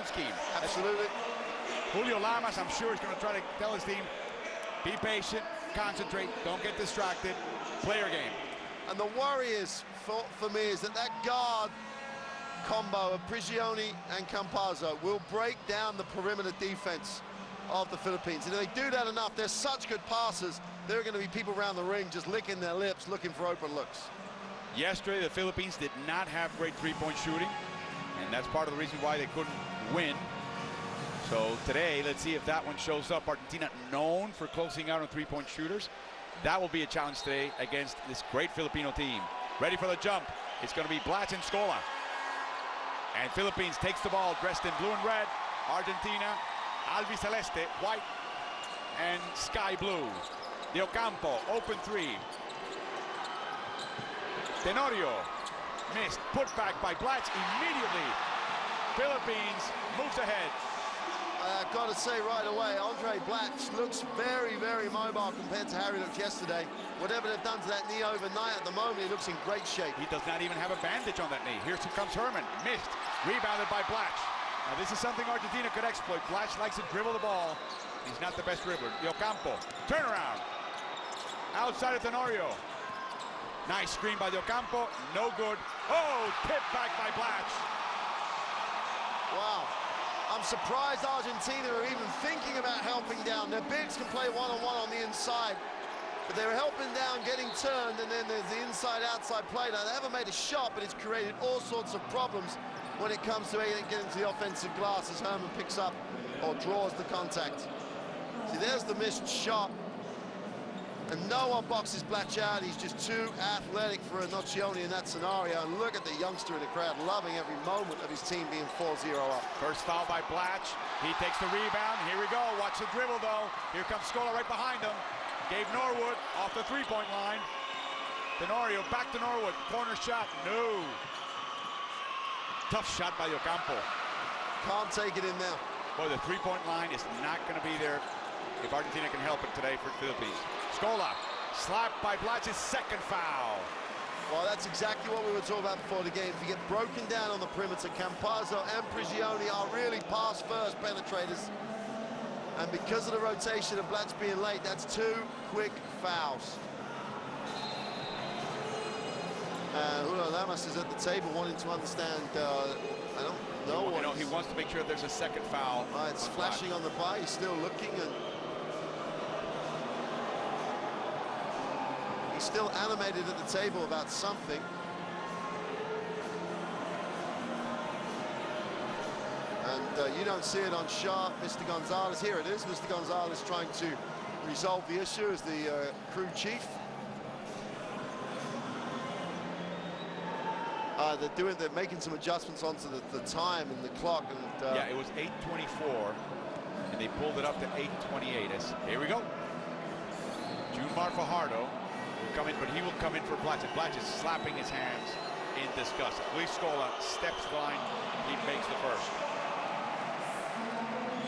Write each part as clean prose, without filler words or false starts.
zone scheme. Absolutely. Julio Lamas, I'm sure, is going to try to tell his team, be patient, concentrate, don't get distracted, play your game. And the worry is, for me, is that guard combo of Prigioni and Campazzo will break down the perimeter defense of the Philippines. And if they do that enough, they're such good passers, there are going to be people around the ring just licking their lips, looking for open looks. Yesterday, the Philippines did not have great three-point shooting, and that's part of the reason why they couldn't win. So today, let's see if that one shows up. Argentina, known for closing out on three-point shooters. That will be a challenge today against this great Filipino team. Ready for the jump. It's going to be Blatch and Scola. And Philippines takes the ball, dressed in blue and red. Argentina, albiceleste, white and sky blue. De Ocampo, open three. Tenorio, missed. Put back by Blatch immediately. Philippines moves ahead. I've got to say right away, Andre Blatch looks very, very mobile compared to how he looked yesterday. Whatever they've done to that knee overnight, at the moment, he looks in great shape. He does not even have a bandage on that knee. Here comes Herman, missed, rebounded by Blatch. Now this is something Argentina could exploit. Blatch likes to dribble the ball. He's not the best dribbler. De Ocampo, turnaround. Outside of Tenorio. Nice screen by De Ocampo, no good. Oh, tip back by Blatch. Wow. I'm surprised Argentina are even thinking about helping down. Their bigs can play one-on-one on the inside, but they're helping down, getting turned, and then there's the inside-outside play. Now, they haven't made a shot, but it's created all sorts of problems when it comes to getting to the offensive glass as Herman picks up or draws the contact. See, there's the missed shot, and no one boxes Blatch out. He's just too athletic for a Nocioni in that scenario. And look at the youngster in the crowd, loving every moment of his team being 4-0 up. First foul by Blatch. He takes the rebound. Here we go. Watch the dribble, though. Here comes Scola right behind him. Gabe Norwood off the three-point line. Tenorio back to Norwood. Corner shot. No. Tough shot by Ocampo. Can't take it in now. Boy, the three-point line is not going to be there if Argentina can help it today for the Philippines. Scola, slapped by Blatch's second foul. Well, that's exactly what we were talking about before the game. If you get broken down on the perimeter, Campazzo and Prigioni are really pass-first penetrators. And because of the rotation of Blatch being late, that's two quick fouls. Julio Lamas is at the table wanting to understand, I don't know what he wants to make sure there's a second foul. It's flashing on the bar, he's still looking, and still animated at the table about something. And you don't see it on sharp, Mr. Gonzalez. Here it is, Mr. Gonzalez trying to resolve the issue as the crew chief. They're making some adjustmts onto the time and the clock. And yeah, it was 8:24, and they pulled it up to 8:28. Here we go. Junmar Fajardo will come in, but he will come in for Blatch. And Blatch is slapping his hands in disgust. Luis Scola steps the line. He makes the first.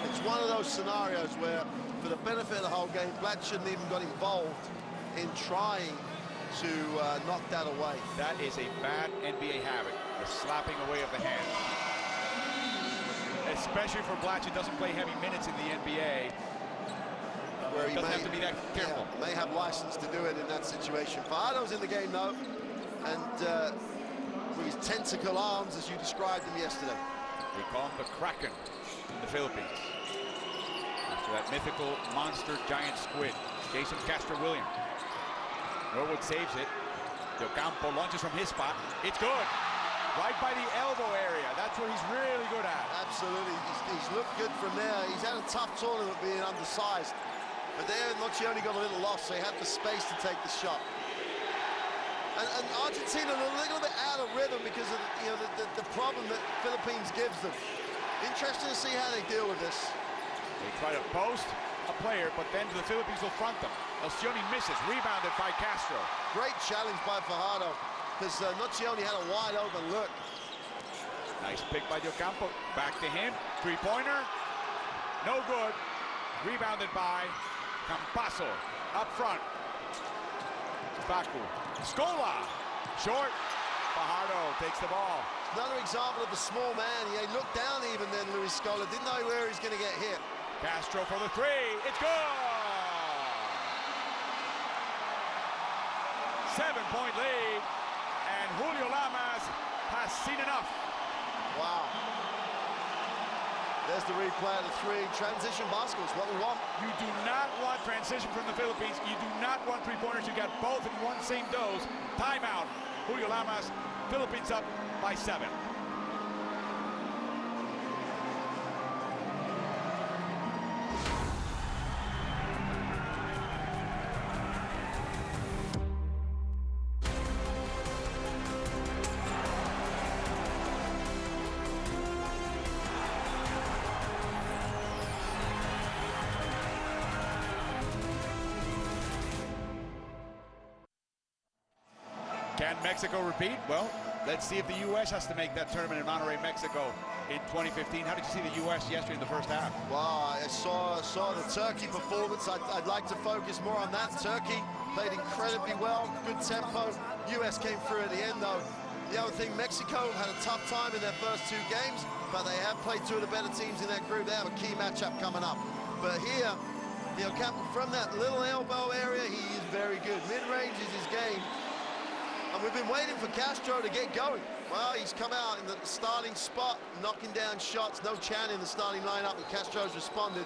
It's one of those scenarios where, for the benefit of the whole game, Blatch shouldn't even got involved in trying to knock that away. That is a bad NBA habit, the slapping away of the hands. Especially for Blatch, who doesn't play heavy minutes in the NBA. Where he doesn't have to be that careful. Yeah, may have license to do it in that situation. Fajardo's in the game, though, and with his tentacle arms, as you described him yesterday. We call him the Kraken in the Philippines. After that mythical monster giant squid, Jason Castro-William. Norwood saves it. De Ocampo launches from his spot. It's good. Right by the elbow area. That's what he's really good at. Absolutely. He's looked good from there. He's had a tough tournament being undersized. But there, Nocioni got a little lost, so he had the space to take the shot. And Argentina a little bit out of rhythm because of the problem that Philippines gives them. Interesting to see how they deal with this. They try to post a player, but then the Philippines will front them. Nocioni misses, rebounded by Castro. Great challenge by Fajardo, because Nocioni had a wide open look. Nice pick by De Ocampo. Back to him, three-pointer, no good. Rebounded by Campazzo, up front. Baku, Scola, short. Fajardo takes the ball. Another example of the small man. He looked down even then, Luis Scola. Didn't know where he's going to get hit. Castro for the three. It's good! 7-point lead. And Julio Lamas has seen enough. Wow. There's the replay of the three. Transition basketball is what we want. You do not want transition from the Philippines. You do not want three-pointers. You got both in one same dose. Timeout. Julio Lamas, Philippines up by 7. Can Mexico repeat? Well, let's see if the U.S. has to make that tournament in Monterrey, Mexico in 2015. How did you see the U.S. yesterday in the first half? Wow, I saw the Turkey performance. I'd like to focus more on that. Turkey played incredibly well, good tempo. U.S. came through at the end, though. The other thing, Mexico had a tough time in their first 2 games, but they have played 2 of the better teams in that group. They have a key matchup coming up. But here, you know, from that little elbow area, he is very good. Mid-range is his game. And we've been waiting for Castro to get going. Well, he's come out in the starting spot, knocking down shots. No Chan in the starting lineup, and Castro's responded.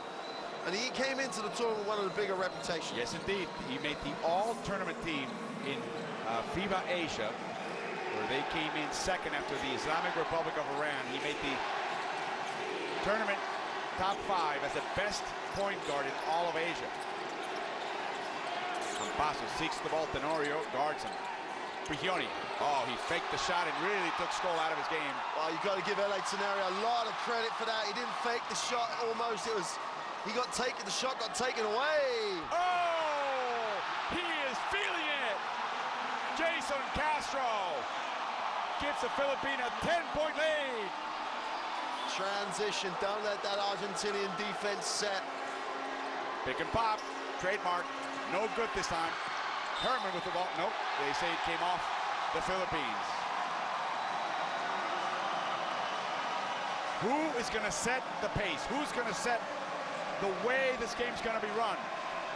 And he came into the tournament with one of the bigger reputations. Yes, indeed. He made the all-tournament team in FIBA Asia, where they came in second after the Islamic Republic of Iran. He made the tournament top 5 as the best point guard in all of Asia. Campasso seeks the ball. Tenorio guards him. Prigioni, oh, he faked the shot and really took Skoll out of his game. Well, you've got to give L.A. Tenorio a lot of credit for that. He didn't fake the shot almost. He got taken, the shot got taken away. Oh, he is feeling it. Jason Castro gives the Philippines a 10-point lead. Transition, don't let that Argentinian defense set. Pick and pop, trademark, no good this time. Herman with the ball. Nope, they say it came off the Philippines. Who is going to set the pace? Who's going to set the way this game's going to be run?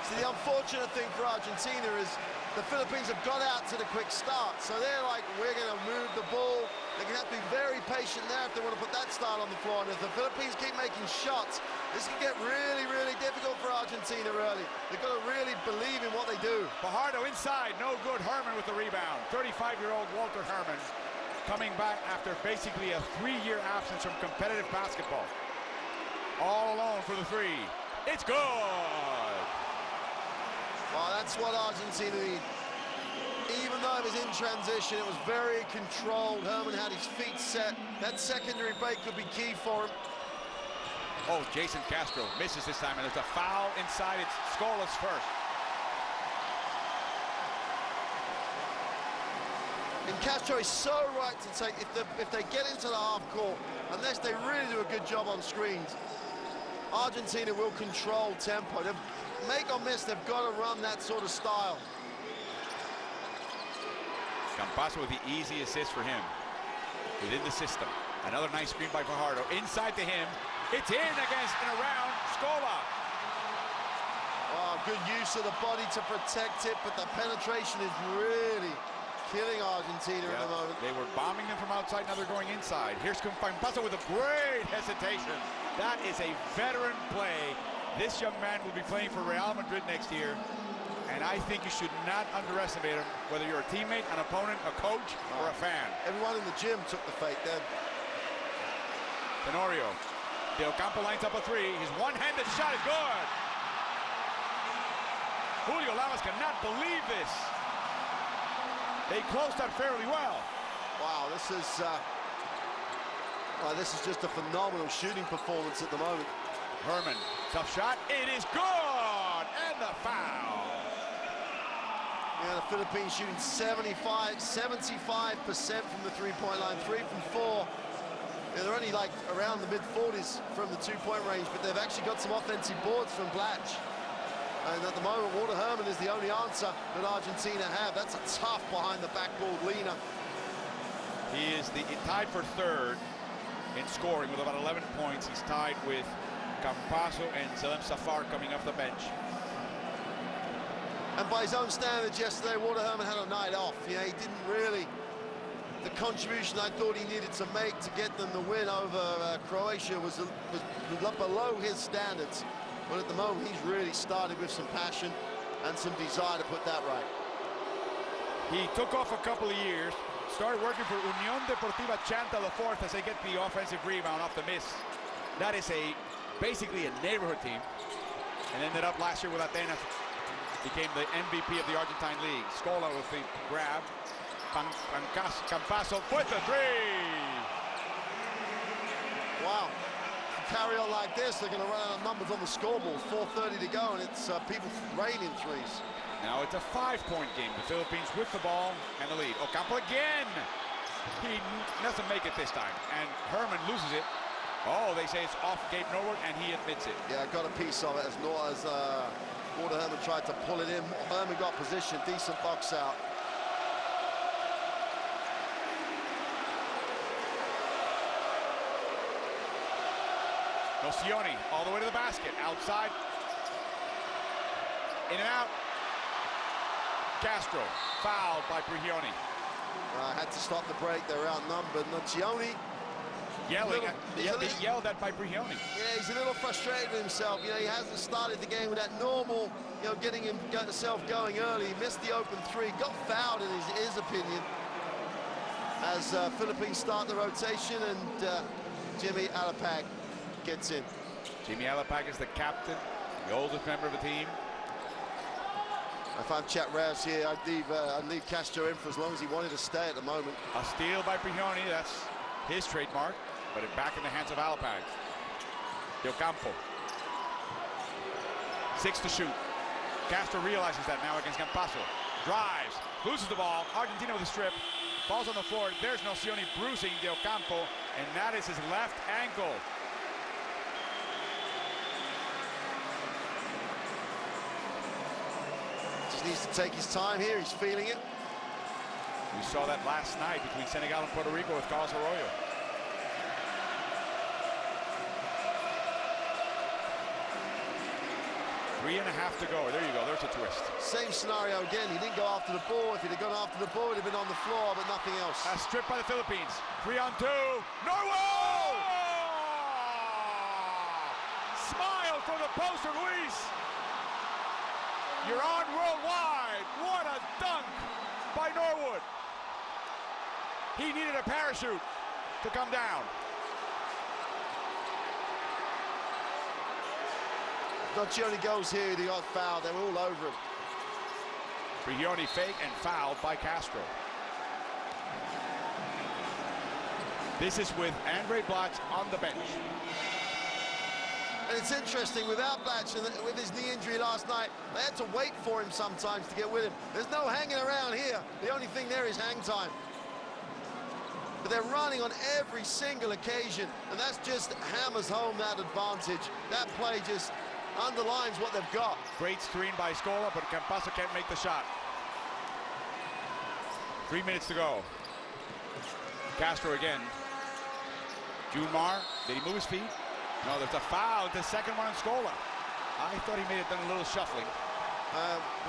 See, the unfortunate thing for Argentina is the Philippines have got out to the quick start. So they're like, we're going to move the ball. They're going to have to be very patient there if they want to put that style on the floor. And if the Philippines keep making shots, this can get really, really difficult for Argentina early. They've got to really believe in what they do. Fajardo inside, no good. Herman with the rebound. 35-year-old Walter Herman coming back after basically a 3-year absence from competitive basketball. All alone for the three. It's good! Well, that's what Argentina need. Even though it was in transition, it was very controlled. Herman had his feet set. That secondary break could be key for him. Oh, Jason Castro misses this time, and there's a foul inside. It's Skola's first. And Castro is so right to take, if they get into the half court, unless they really do a good job on screens, Argentina will control tempo. Make or miss, they've got to run that sort of style. Campasso with the easy assist for him. Within the system. Another nice screen by Fajardo. Inside to him. It's in against and around Skola. Oh, good use of the body to protect it, but the penetration is really killing Argentina at the moment. They were bombing them from outside, now they're going inside. Here's Campasso with a great hesitation. That is a veteran play. This young man will be playing for Real Madrid next year. And I think you should not underestimate him, whether you're a teammate, an opponent, a coach, or a fan. Everyone in the gym took the fake then. Tenorio. Del Campo lines up a three. His one-handed shot is good. Julio Lamas cannot believe this. They closed up fairly well. Wow, this is just a phenomenal shooting performance at the moment. Herman, tough shot. It is good, and the foul. Yeah, the Philippines shooting 75% from the three-point line, 3 from 4. Yeah, they're only like around the mid-40s from the two-point range, but they've actually got some offensive boards from Blatch. And at the moment, Walter Herman is the only answer that Argentina have. That's a tough behind-the-backboard leaner. He is tied for third in scoring with about 11 points. He's tied with Campasso and Salem Safar coming off the bench. And by his own standards yesterday, Walter Herman had a night off. You know, he didn't really, the contribution I thought he needed to make to get them the win over Croatia was below his standards. But at the moment, he's really started with some passion and some desire to put that right. He took off a couple of years, started working for Unión Deportiva Chanta the fourth as they get the offensive rebound off the miss. That is basically a neighborhood team, and ended up last year with Atenas. Became the MVP of the Argentine League. Scola with the grab. Campasso with the three. Wow. Carry on like this, they're going to run out of numbers on the scoreboard. 4:30 to go, and it's people raining threes. Now it's a 5-point game. The Philippines with the ball and the lead. Ocampo again. He doesn't make it this time, and Herman loses it. Oh, they say it's off Gabe Norwood, and he admits it. Yeah, got a piece of it as Walter Herman tried to pull it in. Herman got position, decent box out. Nocioni all the way to the basket, outside. In and out. Castro, fouled by Prigioni. Had to stop the break, they were outnumbered. Nocioni yelled at by Prigioni. Yeah, he's a little frustrated with himself. You know, he hasn't started the game with that normal, you know, getting himself going early. He missed the open three, got fouled in his opinion. As Philippines start the rotation, and Jimmy Alapag gets in. Jimmy Alapag is the captain, the oldest member of the team. If I'm Chet Rouse here, I'd leave Castro in for as long as he wanted to stay at the moment. A steal by Prigioni, that's his trademark, but back in the hands of Alapag. Del Campo. 6 to shoot. Castro realizes that now against Campasso. Drives, loses the ball. Argentina with a strip. Falls on the floor. There's Nocioni bruising Del Campo, and that is his left ankle. Just needs to take his time here. He's feeling it. We saw that last night between Senegal and Puerto Rico with Carlos Arroyo. 3.5 to go. There you go. There's a twist. Same scenario again. He didn't go after the ball. If he'd have gone after the ball, he'd have been on the floor, but nothing else. A strip by the Philippines. 3 on 2. Norway! Oh! Smile from the poster, Luis. You're on worldwide. What a dunk by Norwood. He needed a parachute to come down. Nocioni goes here, he got fouled, they were all over him. Prigioni fake and fouled by Castro. This is with Andre Blatch on the bench. And it's interesting, without Blatch and with his knee injury last night, they had to wait for him sometimes to get with him. There's no hanging around here. The only thing there is hang time. But they're running on every single occasion, and that's just hammers home that advantage. That play just underlines what they've got. Great screen by Scola, but Campasso can't make the shot. 3 minutes to go. Castro again. Junmar, did he move his feet? No, there's a foul. The second one on Scola. I thought he may have done a little shuffling.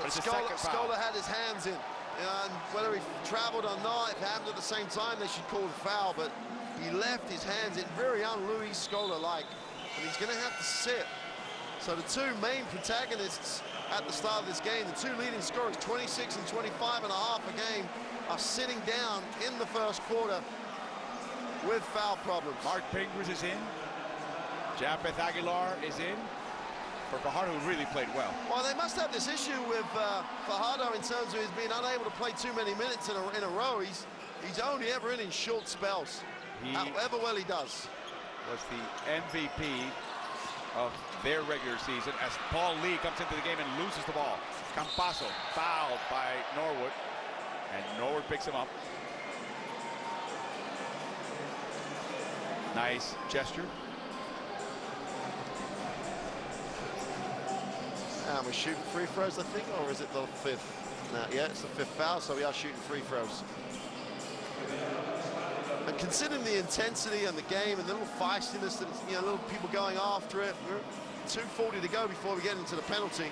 But Scola had his hands in. And whether he traveled or not, if it happened at the same time, they should call the foul. But he left his hands in, very un-Luis Scola-like. And he's going to have to sit. So the two main protagonists at the start of this game, the two leading scorers, 26 and 25.5 a game, are sitting down in the first quarter with foul problems. Mark Pingers is in. Japeth Aguilar is in. For Fajardo, who really played well. Well, they must have this issue with Fajardo in terms of his being unable to play too many minutes in a row. He's only ever in short spells, however well he does. Was the MVP of their regular season as Paul Lee comes into the game and loses the ball. Campasso fouled by Norwood, and Norwood picks him up. Nice gesture. And we're shooting free throws, I think, or is it the fifth? No, yeah, it's the fifth foul, so we are shooting free throws. And considering the intensity and the game and the little feistiness that, you know, little people going after it, 2:40 to go before we get into the penalty.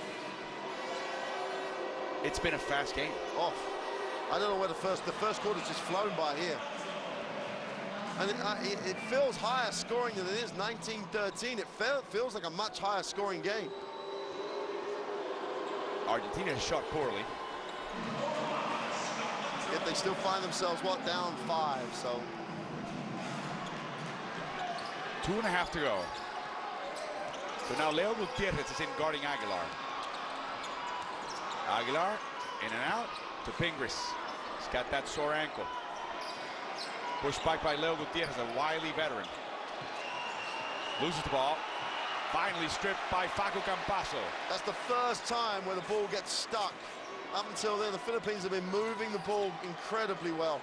It's been a fast game. Oh, I don't know where the first quarter's just flown by here. And it feels higher scoring than it is. 19-13. It feels like a much higher scoring game. Argentina has shot poorly. Yet they still find themselves, what, down 5, so. 2.5 to go. So now Leo Gutierrez is in guarding Aguilar. Aguilar, in and out to Pingris. He's got that sore ankle. Pushed back by Leo Gutierrez, a wily veteran. Loses the ball. Finally stripped by Facu Campazzo. That's the first time where the ball gets stuck. Up until then, the Philippines have been moving the ball incredibly well.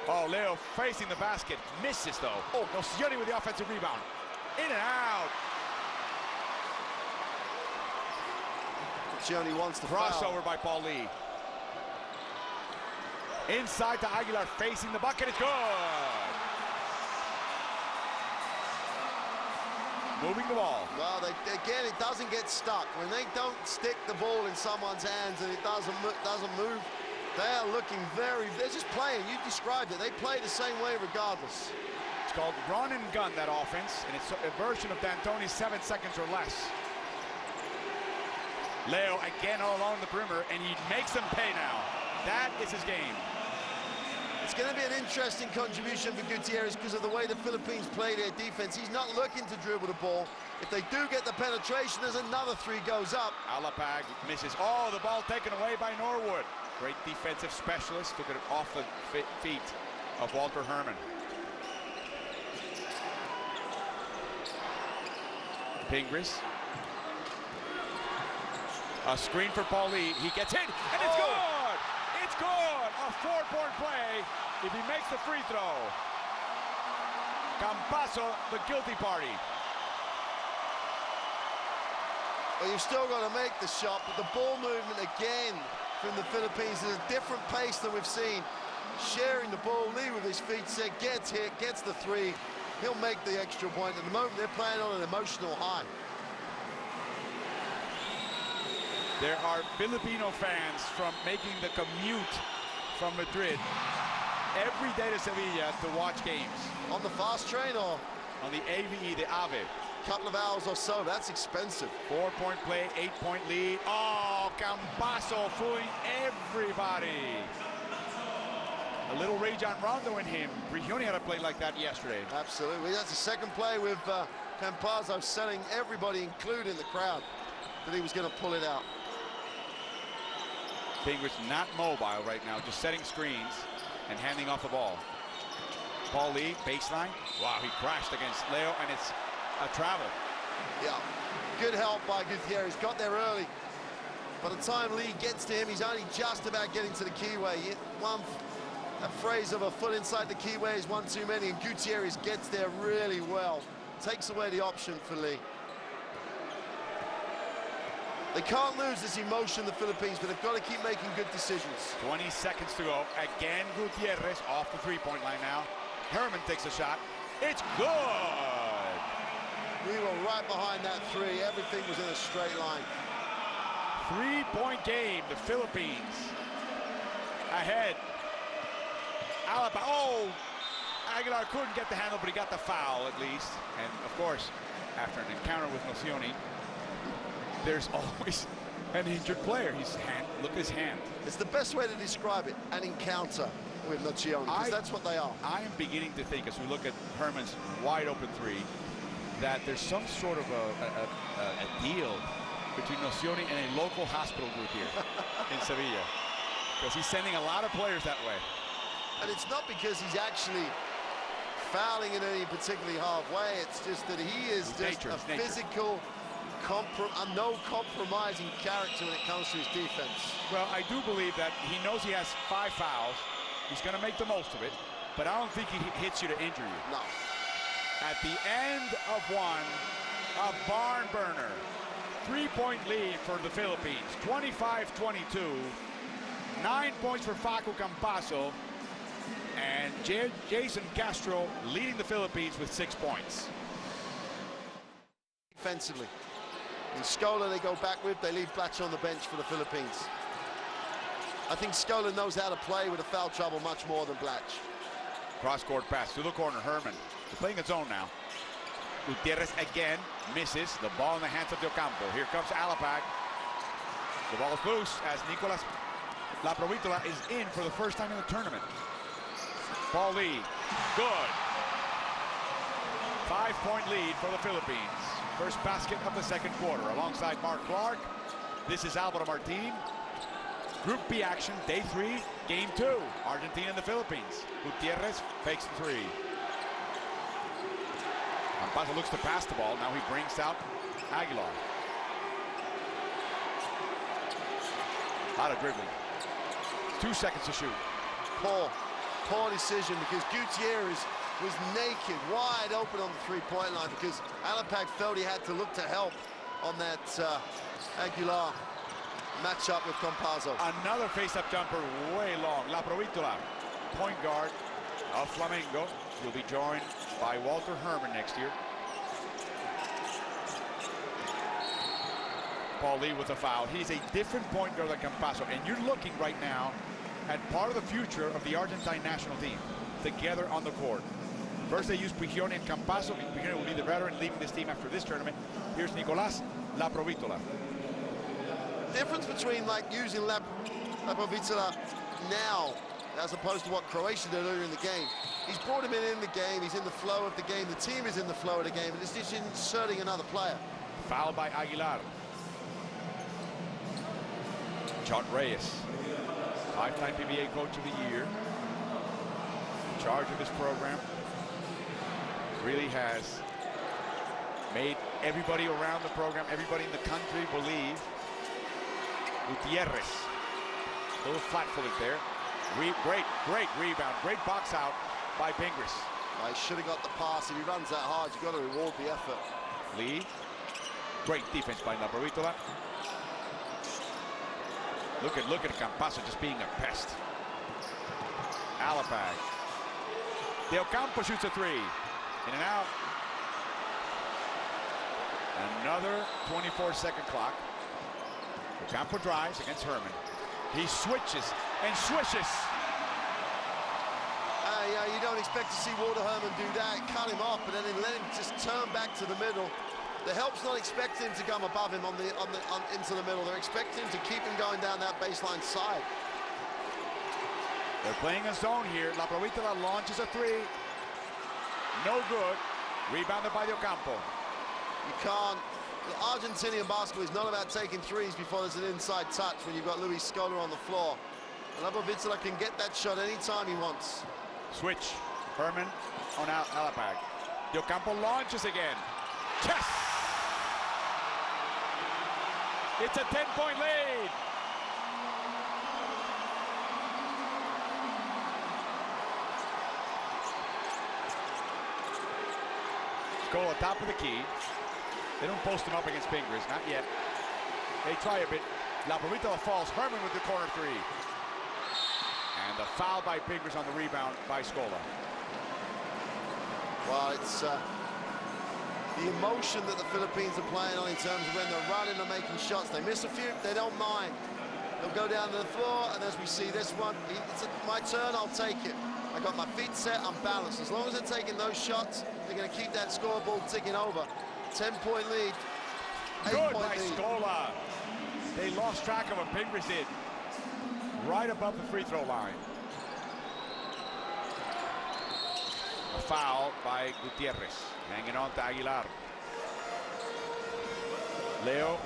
Oh, Leo facing the basket. Misses, though. Oh, Nocioni with the offensive rebound. In and out. Nocioni wants the crossover by Paul Lee. Inside to Aguilar, facing the bucket. It's good. Moving the ball. Well, again, it doesn't get stuck. When they don't stick the ball in someone's hands and it doesn't move, they are looking they're just playing. You described it. They play the same way regardless. It's called run and gun, that offense, and it's a version of D'Antoni's 7 seconds or less. Leo again all along the perimeter, and he makes them pay now. That is his game. It's going to be an interesting contribution for Gutierrez because of the way the Philippines play their defense. He's not looking to dribble the ball. If they do get the penetration, there's another 3 goes up. Alapag misses. Oh, the ball taken away by Norwood. Great defensive specialist. Took it off the feet of Walter Herman. Pingris. A screen for Paul Lee. He gets hit, and it's good! It's good! A 4-point play if he makes the free throw. Campazzo, the guilty party. Well, you've still got to make the shot, but the ball movement again from the Philippines is a different pace than we've seen. Sharing the ball, Lee with his feet set, gets hit, gets the 3. He'll make the extra point. At the moment, they're playing on an emotional high. There are Filipino fans from making the commute from Madrid every day to Sevilla to watch games. On the fast train or? On the AVE, the AVE. Couple of hours or so, that's expensive. 4-point play, 8-point lead. Oh, Campazzo fooling everybody. A little Rajon Rondo in him. Prigioni had a play like that yesterday. Absolutely, that's the second play with Campazzo selling everybody, including the crowd, that he was going to pull it out. Pingris not mobile right now, just setting screens and handing off the ball. Paul Lee, baseline. Wow, he crashed against Leo, and it's a travel. Yeah, good help by Gutierrez. Got there early. By the time Lee gets to him, he's only just about getting to the keyway. A phrase of a foot inside the keyway is one too many, and Gutierrez gets there really well. Takes away the option for Lee. They can't lose this emotion, the Philippines, but they've got to keep making good decisions. 20 seconds to go. Again, Gutierrez off the 3-point line now. Herman takes a shot. It's good! We were right behind that 3. Everything was in a straight line. 3-point game, the Philippines. Ahead. Alaba, oh! Aguilar couldn't get the handle, but he got the foul at least. And of course, after an encounter with Nocioni, there's always an injured player. His hand, look at his hand. It's the best way to describe it, an encounter with Nocioni, because that's what they are. I am beginning to think, as we look at Herman's wide open 3, that there's some sort of a deal between Nocioni and a local hospital group here in Sevilla, because he's sending a lot of players that way. And it's not because he's actually fouling in any particularly hard way. It's just that he is just a physical, no compromising character when it comes to his defense. Well, I do believe that he knows he has 5 fouls. He's going to make the most of it, but I don't think he hits you to injure you. No. At the end of one, a barn burner. 3-point lead for the Philippines, 25-22. 9 points for Facu Campazzo. And Jason Castro leading the Philippines with 6 points. Defensively. And Scola they go back with, they leave Blatch on the bench for the Philippines. I think Scola knows how to play with a foul trouble much more than Blatch. Cross-court pass to the corner, Herman. They're playing its own now. Gutierrez again misses. The ball in the hands of Ocampo. Here comes Alapag. The ball's loose as Nicolas La Provitola is in for the first time in the tournament. Paul Lee, good. 5-point lead for the Philippines. First basket of the second quarter alongside Mark Clark. This is Alvaro Martin. Group B action, day 3, game 2. Argentina and the Philippines. Gutierrez fakes the 3. Campazzo looks to pass the ball. Now he brings out Aguilar. A lot of dribbling. 2 seconds to shoot. Poor decision because Gutierrez was naked, wide open on the three-point line because Alapag felt he had to look to help on that Aguilar matchup with Campazzo. Another face-up jumper way long. La Provitola, point guard of Flamengo. He'll be joined by Walter Herman next year. Paul Lee with a foul. He's a different point guard than Campazzo, and you're looking right now at part of the future of the Argentine national team together on the court. First they use Prigioni and Campazzo. Prigioni will be the veteran leaving this team after this tournament. Here's Nicolas La Provitola. Difference between like using La Provitola now as opposed to what Croatia did earlier in the game. He's brought him in the game, he's in the flow of the game, the team is in the flow of the game, and it's just inserting another player. Foul by Aguilar. John Reyes, 5-time PBA Coach of the Year, in charge of this program, really has made everybody around the program, everybody in the country believe. Gutierrez, a little flat-footed there. Great rebound, great box out by Pingris. He should have got the pass. If he runs that hard, you've got to reward the effort. Lee, great defense by La Provitola. Look at Campazzo just being a pest. Alapag. De Ocampo shoots a 3. In and out. Another 24-second clock. Ocampo drives against Herman. He switches and swishes. Yeah, you don't expect to see Walter Herman do that. Cut him off, but then let him just turn back to the middle. The help's not expecting him to come above him into the middle. They're expecting him to keep him going down that baseline side. They're playing a zone here. La Provitola launches a 3. No good. Rebounded by De Ocampo. You can't. The Argentinian basketball is not about taking threes before there's an inside touch when you've got Luis Scola on the floor. And La Provitola can get that shot anytime he wants. Switch. Herman on Alapag. De Ocampo launches again. Yes! It's a 10-point lead. Scola top of the key. They don't post him up against Pingris, not yet. They try a bit. La Provitola falls. Herman with the corner 3. And the foul by Pingris on the rebound by Scola. Well, it's the emotion that the Philippines are playing on in terms of when they're running and making shots. They miss a few, they don't mind. They'll go down to the floor, and as we see this one, it's my turn, I'll take it. I got my feet set, I'm balanced. As long as they're taking those shots, they're going to keep that scoreboard ticking over. 10-point lead. Good by Scola. They lost track of what Pingris did. Right above the free throw line. A foul by Gutierrez. Hanging on to Aguilar. Leo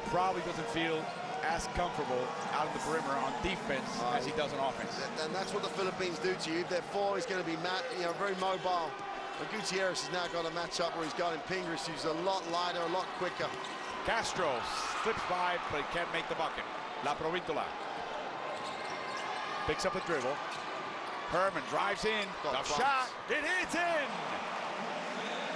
probably doesn't feel as comfortable out of the perimeter on defense as he does on offense. And that's what the Philippines do to you. Their 4 is going to be very mobile. But Gutierrez has now got a matchup where he's got in Pingris, who's a lot lighter, a lot quicker. Castro slips by, but he can't make the bucket. La Provitola picks up the dribble. Herman drives in. The shot. It hits in.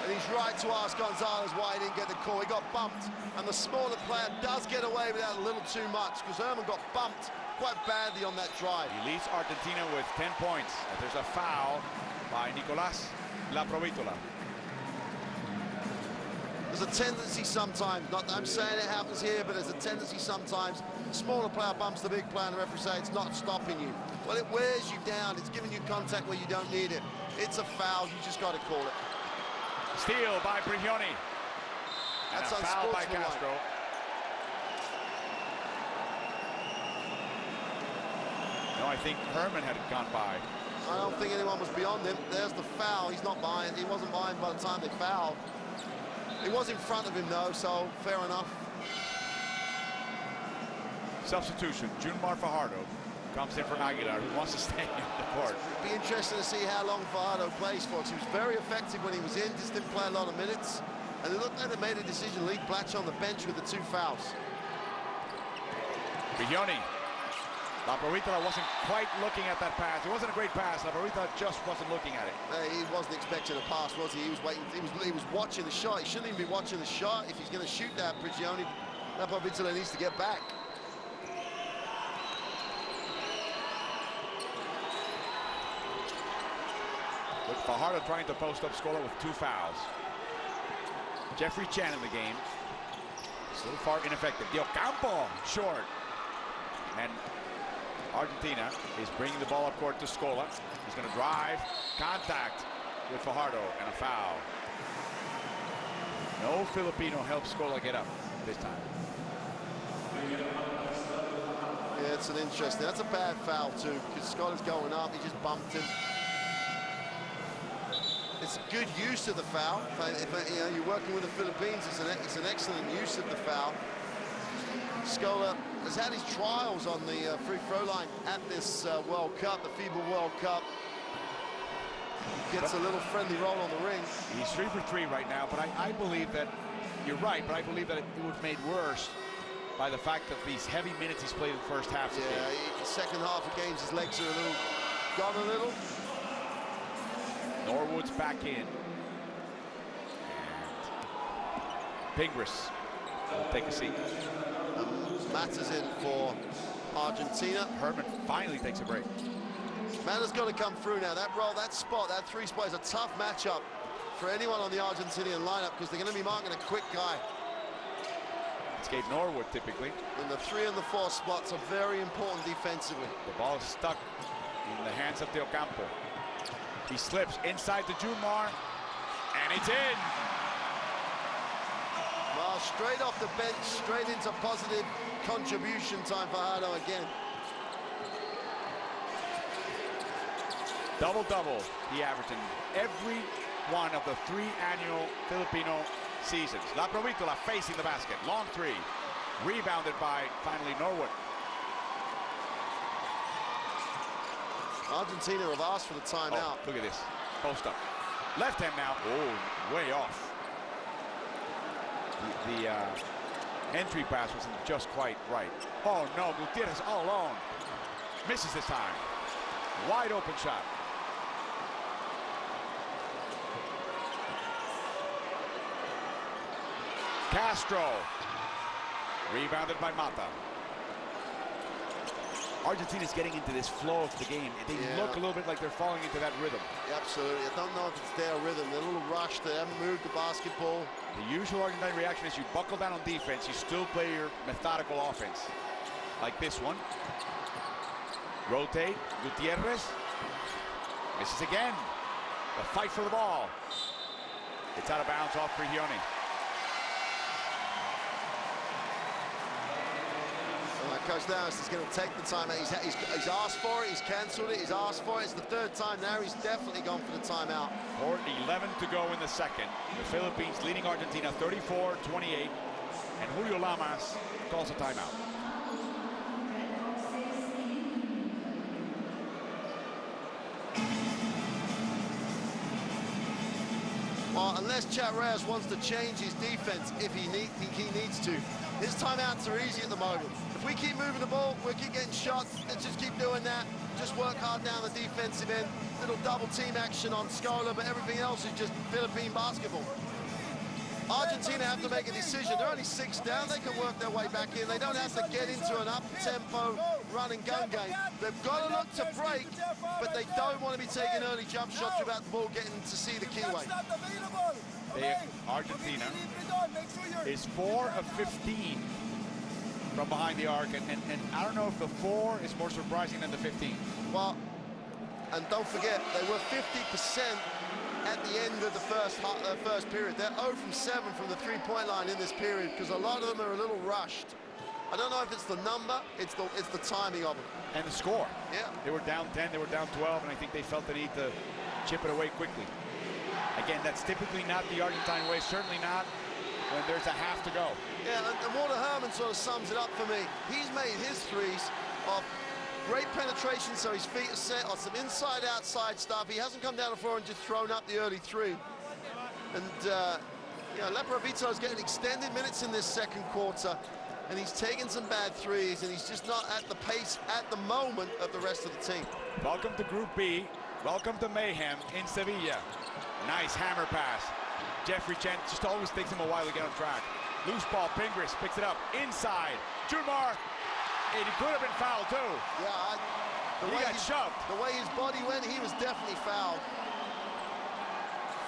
And he's right to ask Gonzalez why he didn't get the call. He got bumped, and the smaller player does get away with that a little too much because Herman got bumped quite badly on that drive. He leads Argentina with 10 points. And there's a foul by Nicolás Laprovitola. There's a tendency sometimes, not that I'm saying it happens here, but there's a tendency sometimes, the smaller player bumps the big player and the referee says it's not stopping you. Well, it wears you down. It's giving you contact where you don't need it. It's a foul. You just got to call it. Steal by Brignoni. That's and a foul by unsportsmanlike. Castro. No, I think Herman had gone by. I don't think anyone was beyond him. There's the foul. He's not behind. He wasn't behind by the time they fouled. He was in front of him, though, so fair enough. Substitution. Junmar Fajardo comes in for Aguilar, who wants to stay in the court. It'd be interesting to see how long Fajardo plays for, because he was very effective when he was in, just didn't play a lot of minutes. And it looked like they made a decision to leave Blatch on the bench with the 2 fouls. Brignoni. Laprovitola wasn't quite looking at that pass. It wasn't a great pass. Laprovitola just wasn't looking at it. He wasn't expecting a pass, was he? He was waiting. He was watching the shot. He shouldn't even be watching the shot. If he's going to shoot that, Brignoni, Laprovitola needs to get back. With Fajardo trying to post up Scola with 2 fouls. Jeffrey Chan in the game. So far ineffective. Di Ocampo short. And Argentina is bringing the ball up court to Scola. He's going to drive, contact with Fajardo, and a foul. No Filipino helps Scola get up this time. Yeah, it's an interesting. That's a bad foul too, because Scola's going up. He just bumped him. It's a good use of the foul. If you know, you're working with the Philippines, it's an excellent use of the foul. Scola has had his trials on the free throw line at this World Cup, the FIBA World Cup. Gets a little friendly roll on the ring. He's 3 for 3 right now, but I believe that, you're right, but I believe that it was made worse by the fact that these heavy minutes he's played in the first half. Yeah, the second half of games, his legs are gone a little. Norwood's back in. And Pingris will take a seat. Matters in for Argentina. Herman finally takes a break. Mata's got to come through now. That roll, that spot, that 3 spot is a tough matchup for anyone on the Argentinian lineup, because they're going to be marking a quick guy. It's Gabe Norwood typically. And the 3 and the 4 spots are very important defensively. The ball is stuck in the hands of Di Ocampo. He slips inside to Junmar, and it's in. Well, straight off the bench, straight into positive contribution time for Fajardo again. Double-double he averaged in every one of the 3 annual Filipino seasons. Laprovitola facing the basket. Long 3. Rebounded by, finally, Norwood. Argentina have asked for the timeout. Oh, look at this. Post up. Left hand now. Oh, way off. The entry pass wasn't just quite right. Oh, no. Gutierrez all alone. Misses this time. Wide open shot. Castro. Rebounded by Mata. Argentina's getting into this flow of the game. They look a little bit like they're falling into that rhythm. Yeah, absolutely. I don't know if it's their rhythm. They're a little rushed. They haven't moved the basketball. The usual Argentine reaction is you buckle down on defense, you still play your methodical offense. Like this one. Rotate. Gutierrez. Misses again. The fight for the ball. It's out of bounds off Brignoni. Coach Downs is going to take the timeout. He's asked for it, he's cancelled it, he's asked for it. It's the 3rd time now. He's definitely gone for the timeout. 11 to go in the second. The Philippines leading Argentina 34-28. And Julio Lamas calls a timeout. Well, unless Chat Reyes wants to change his defense, if he needs to. His timeouts are easy at the moment. If we keep moving the ball, we'll keep getting shots. Let's just keep doing that. Just work hard down the defensive end. Little double team action on Scola, but everything else is just Philippine basketball. Argentina have to make a decision. They're only 6 down. They can work their way back in. They don't have to get into an up-tempo run and gun game. They've got to look to break, but they don't want to be taking early jump shots without the ball getting to see the keyway. Argentina is 4 of 15 from behind the arc, and I don't know if the 4 is more surprising than the 15. Well, and don't forget, they were 50% at the end of the first period. They're 0 from 7 from the three-point line in this period because a lot of them are a little rushed. I don't know if it's the number, it's the timing of them. And the score. Yeah. They were down 10, they were down 12, and I think they felt the need to chip it away quickly. Again, that's typically not the Argentine way, certainly not when there's a half to go. Yeah, and Walter Herman sort of sums it up for me. He's made his threes off great penetration, so his feet are set on some inside-outside stuff. He hasn't come down the floor and just thrown up the early three. And, you know, Laprovito's getting extended minutes in this second quarter, and he's taking some bad threes, and he's just not at the pace at the moment of the rest of the team. Welcome to Group B. Welcome to mayhem in Sevilla. Nice hammer pass. Jeffrey Chen just always takes him a while to get on track. Loose ball, Pingris picks it up inside. Junmar, and he could have been fouled too. Yeah, he got shoved. The way his body went, he was definitely fouled.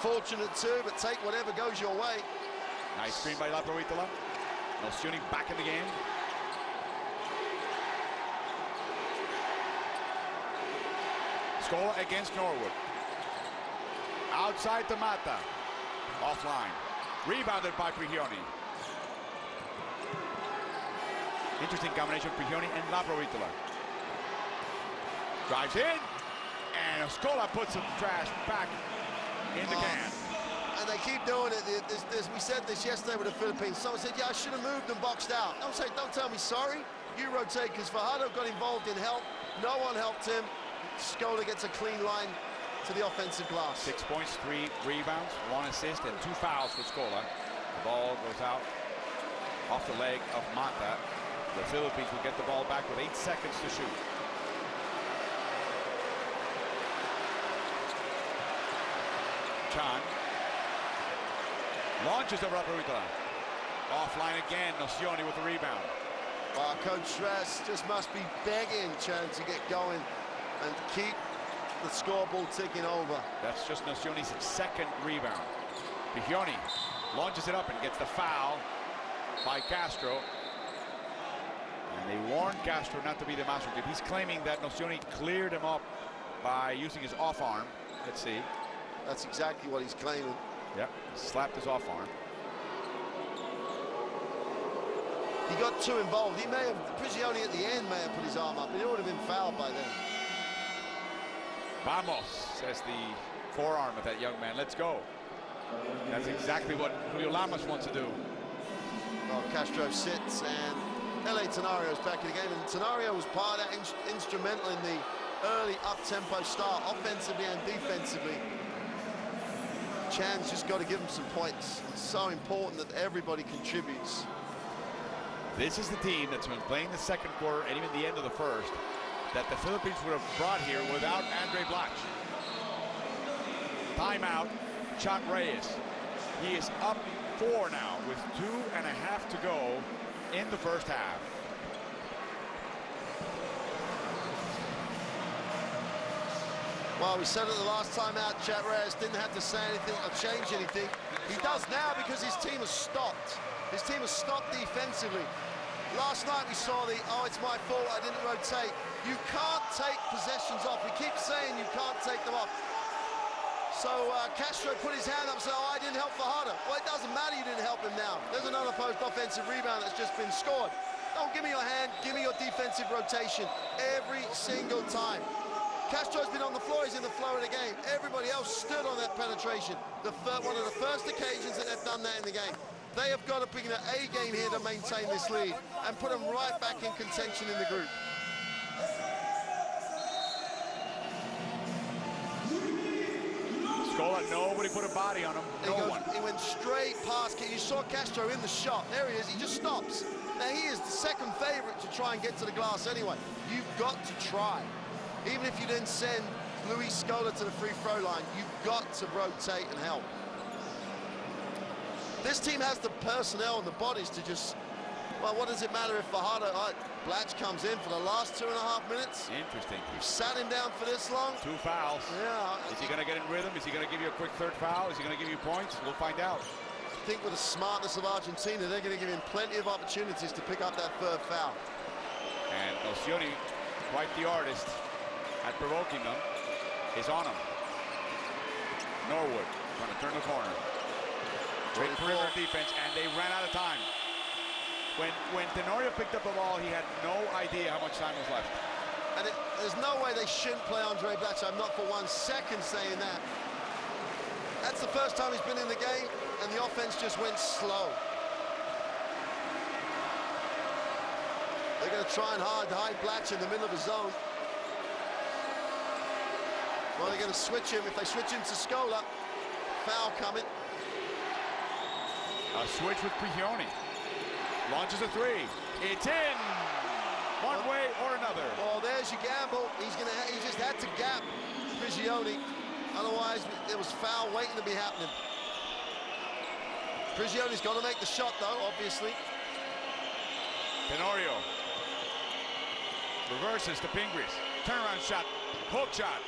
Fortunate too, but take whatever goes your way. Nice screen by Laprovitola. Nocioni back in the game. Scola against Norwood. Outside to Mata. Offline. Rebounded by Prigioni. Interesting combination of Prigioni and Laprovitola. Drives in, and Scola puts some trash back in the can. And they keep doing it. We said this yesterday with the Philippines. Someone said, yeah, I should have moved and boxed out. Don't tell me sorry. You rotate, because Fajardo got involved in help. No one helped him. Scola gets a clean line to the offensive glass. 6 points, 3 rebounds, 1 assist, and 2 fouls for Scola. The ball goes out off the leg of Mata. The Philippines will get the ball back with 8 seconds to shoot. Chan launches over Laprovitola. Offline again, Nocioni with the rebound. Well, Coach Stress just must be begging Chan to get going and keep the scoreboard ticking over. That's just Nocioni's second rebound. Prigioni launches it up and gets the foul by Castro. And they warned Castro not to be demonstrative. He's claiming that Nocioni cleared him up by using his off arm. Let's see. That's exactly what he's claiming. Yep, slapped his off arm. He got too involved. He may have, Prigioni at the end may have put his arm up, but he would have been fouled by then. Vamos, says the forearm of that young man. Let's go. That's exactly what Julio Lamas wants to do. Well, Castro sits, and LA Tenario's back in the game, and Tenario was part of that instrumental in the early up-tempo start, offensively and defensively. Chan's just got to give him some points. It's so important that everybody contributes. This is the team that's been playing the second quarter and even the end of the first that the Philippines would have brought here without Andre Blach. Timeout, Chuck Reyes. He is up 4 now with 2.5 to go in the first half. Well, we said it the last time out, Chat Reyes didn't have to say anything or change anything. He does now because his team has stopped. His team has stopped defensively. Last night we saw the, oh, it's my fault, I didn't rotate. You can't take possessions off. We keep saying you can't take them off. So Castro put his hand up and said, oh, I didn't help Fajardo. Well, it doesn't matter you didn't help him now. There's another post-offensive rebound that's just been scored. Don't give me your hand, give me your defensive rotation every single time. Castro's been on the floor, he's in the flow of the game. Everybody else stood on that penetration. One of the first occasions that they've done that in the game. They have got to bring their A game here to maintain this lead and put them right back in contention in the group. Scola, nobody put a body on him. He went straight past. You saw Castro in the shot. There he is. He just stops. Now, he is the second favorite to try and get to the glass anyway. You've got to try. Even if you didn't send Luis Scola to the free throw line, you've got to rotate and help. This team has the personnel and the bodies to just Well, what does it matter if Fajardo, Blatch comes in for the last 2.5 minutes? Interesting. You've sat him down for this long? 2 fouls. Yeah. Is he going to get in rhythm? Is he going to give you a quick third foul? Is he going to give you points? We'll find out. I think with the smartness of Argentina, they're going to give him plenty of opportunities to pick up that third foul. And Nocioni, quite the artist at provoking them, is on him. Norwood trying to turn the corner. Great perimeter defense, and they ran out of time. When Tenorio picked up the ball, he had no idea how much time was left. And there's no way they shouldn't play Andre Blatch. I'm not for 1 second saying that. That's the first time he's been in the game, and the offense just went slow. They're going to try and hide Blatch in the middle of the zone. Well, they're going to switch him. If they switch him to Scola, foul coming. A switch with Prigioni. Launches a 3. It's in. One way or another. Well, there's your gamble. He just had to gap Prigioni. Otherwise, it was foul waiting to be happening. Prigioni's got to make the shot, though, obviously. Tenorio reverses to Pingris. Turnaround shot. Hook shot.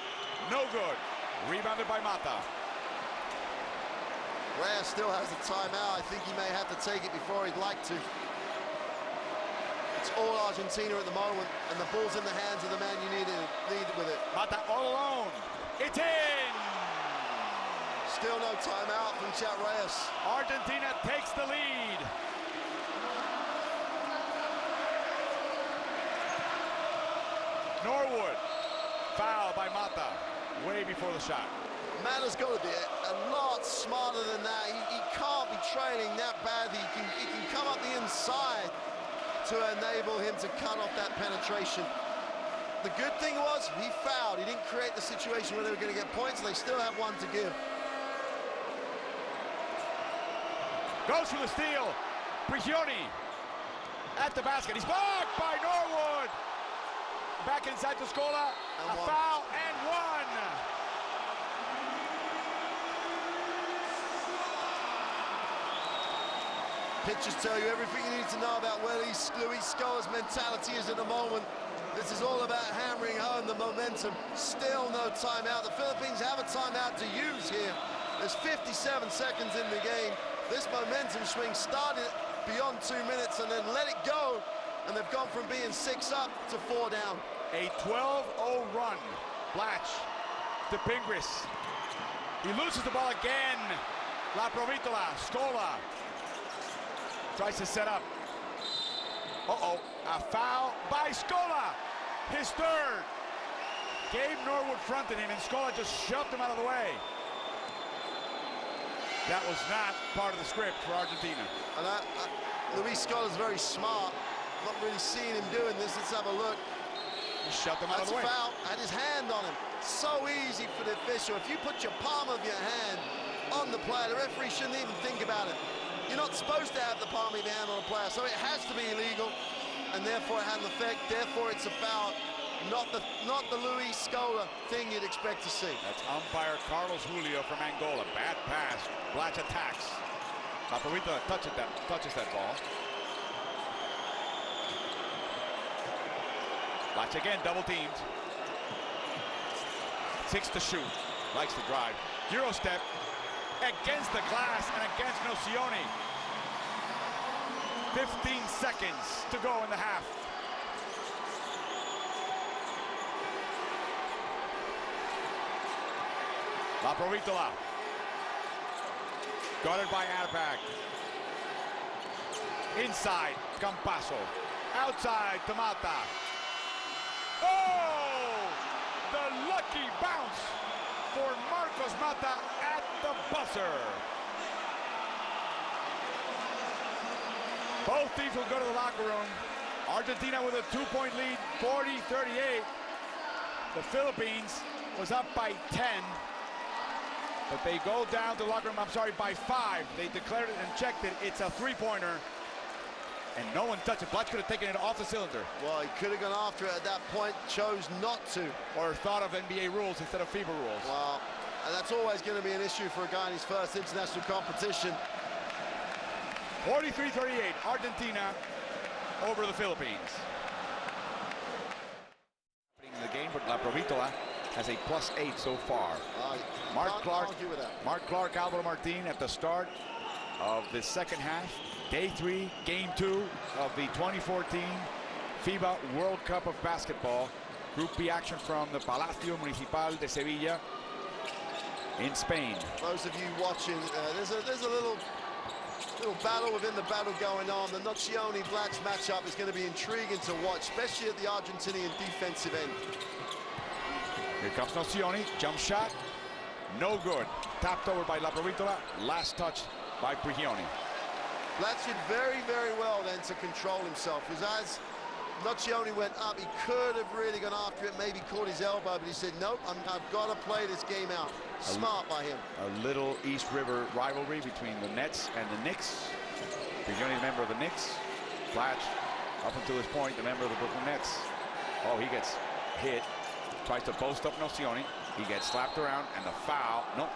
No good. Rebounded by Mata. Reyes still has the timeout. I think he may have to take it before he'd like to. It's all Argentina at the moment, and the ball's in the hands of the man you need with it. Mata all alone. It's in! Still no timeout from Chat Reyes. Argentina takes the lead. Norwood. Foul by Mata. Way before the shot. Mata's got to be a lot smarter than that. He can't be trailing that badly. He can come up the inside to enable him to cut off that penetration. The good thing was he fouled. He didn't create the situation where they were going to get points. They still have one to give. Goes for the steal. Prigioni at the basket. He's blocked by Norwood. Back inside to Scola. A foul and 1. Pictures tell you everything you need to know about where Luis Scola's mentality is at the moment. This is all about hammering home the momentum. Still no timeout. The Philippines have a timeout to use here. There's 57 seconds in the game. This momentum swing started beyond 2 minutes and then let it go. And they've gone from being 6 up to 4 down. A 12-0 run. Blatch to Pingris. He loses the ball again. La Provitola, Scola. Tries to set up. Uh-oh, a foul by Scola. His third. Gabe Norwood fronted him and Scola just shoved him out of the way. That was not part of the script for Argentina. And Luis Scola's very smart. Not really seeing him doing this. Let's have a look. He shoved him out of the way. That's a foul. Had his hand on him. So easy for the official. If you put your palm of your hand on the player, the referee shouldn't even think about it. You're not supposed to have the palm of your hand on a player, so it has to be illegal, and therefore it had an effect. Therefore, it's a foul. Not the Luis Scola thing you'd expect to see. That's umpire Carlos Julio from Angola. Bad pass. Blatch attacks. Paparita touches that ball. Blatch again, double teamed. 6 to shoot. Likes to drive. Euro step. Against the glass and against Nocioni. 15 seconds to go in the half. La Provitola. Guarded by Adapag. Inside, Campasso. Outside, Mata. Oh! The lucky bounce for Marcos Mata at the buzzer. Both teams will go to the locker room. Argentina with a 2-point lead, 40-38. The Philippines was up by 10, but they go down to the locker room, by 5. They declared it and checked it. It's a 3-pointer, and no one touched it. Blatch could have taken it off the cylinder. Well, he could have gone after it at that point, chose not to. Or thought of NBA rules instead of FIBA rules. Well, and that's always going to be an issue for a guy in his first international competition. 43-38, Argentina over the Philippines. In the game, but La Provítola has a +8 so far. Mark Clark, Alvaro Martin at the start of the second half. Day 3, game 2 of the 2014 FIBA World Cup of basketball. Group B action from the Palacio Municipal de Sevilla in Spain. Those of you watching, there's a little battle within the battle going on. The Nocioni-Blatch matchup is going to be intriguing to watch, especially at the Argentinian defensive end. Here comes Nocioni, jump shot, no good. Tapped over by La Provítola, last touch by Prigioni. Blatch did very, very well then to control himself, because as Nocioni went up, he could have really gone after it, maybe caught his elbow, but he said, nope, I've got to play this game out. Smart by him. A little East River rivalry between the Nets and the Knicks. Prigioni, a member of the Knicks. Blatch, up until this point, a member of the Brooklyn Nets. Oh, he gets hit. Tries to post up Nocioni. He gets slapped around, and the foul. Nope.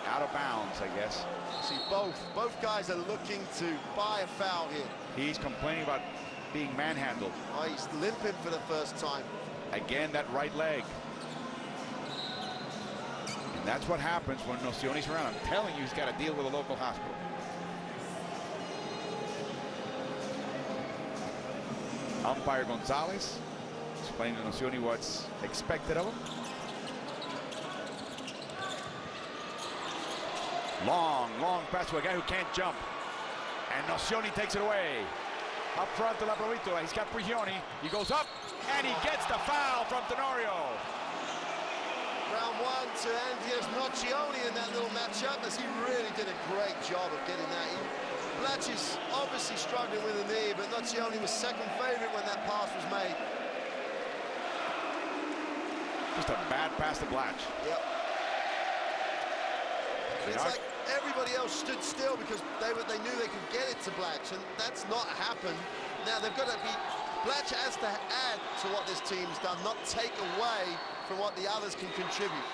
Out of bounds, I guess. See, both guys are looking to buy a foul here. He's complaining about being manhandled. Oh, he's limping for the first time. Again, that right leg. And that's what happens when Nocioni's around. I'm telling you, he's got to deal with a local hospital. Umpire Gonzalez explaining to Nocioni what's expected of him. Long pass to a guy who can't jump. And Nocioni takes it away. Up front to La Provítola. He's got Prigioni. He goes up, and he gets the foul from Tenorio. Round 1 to Andreas Nocioni in that little matchup, as he really did a great job of getting that in. Blatch is obviously struggling with a knee, but Nocioni was second favorite when that pass was made. Just a bad pass to Blatch. Yep. It's like everybody else stood still because they knew they could get it to Blatch, and that's not happened. Now they've got to be, Blatch has to add to what this team's done, not take away from what the others can contribute.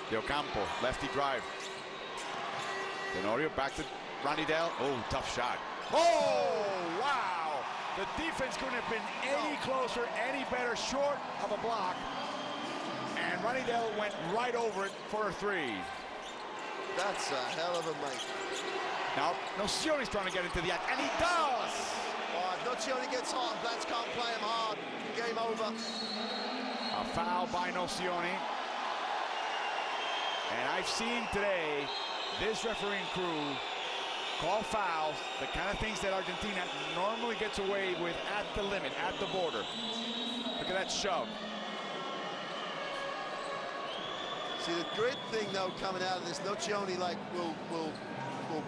De Ocampo, lefty drive. Tenorio back to Ranidel. Oh, tough shot. Oh, wow! The defense couldn't have been any closer, any better, short of a block. And Ranidel went right over it for a 3. That's a hell of a make. Now, Nocioni's trying to get into the act, and he does! Oh, if Nocioni gets hot and Blatch can't play him hard, game over. A foul by Nocioni. And I've seen today this refereeing crew call fouls, the kind of things that Argentina normally gets away with at the limit, at the border. Look at that shove. See, the great thing, though, coming out of this, Nocioni, like, will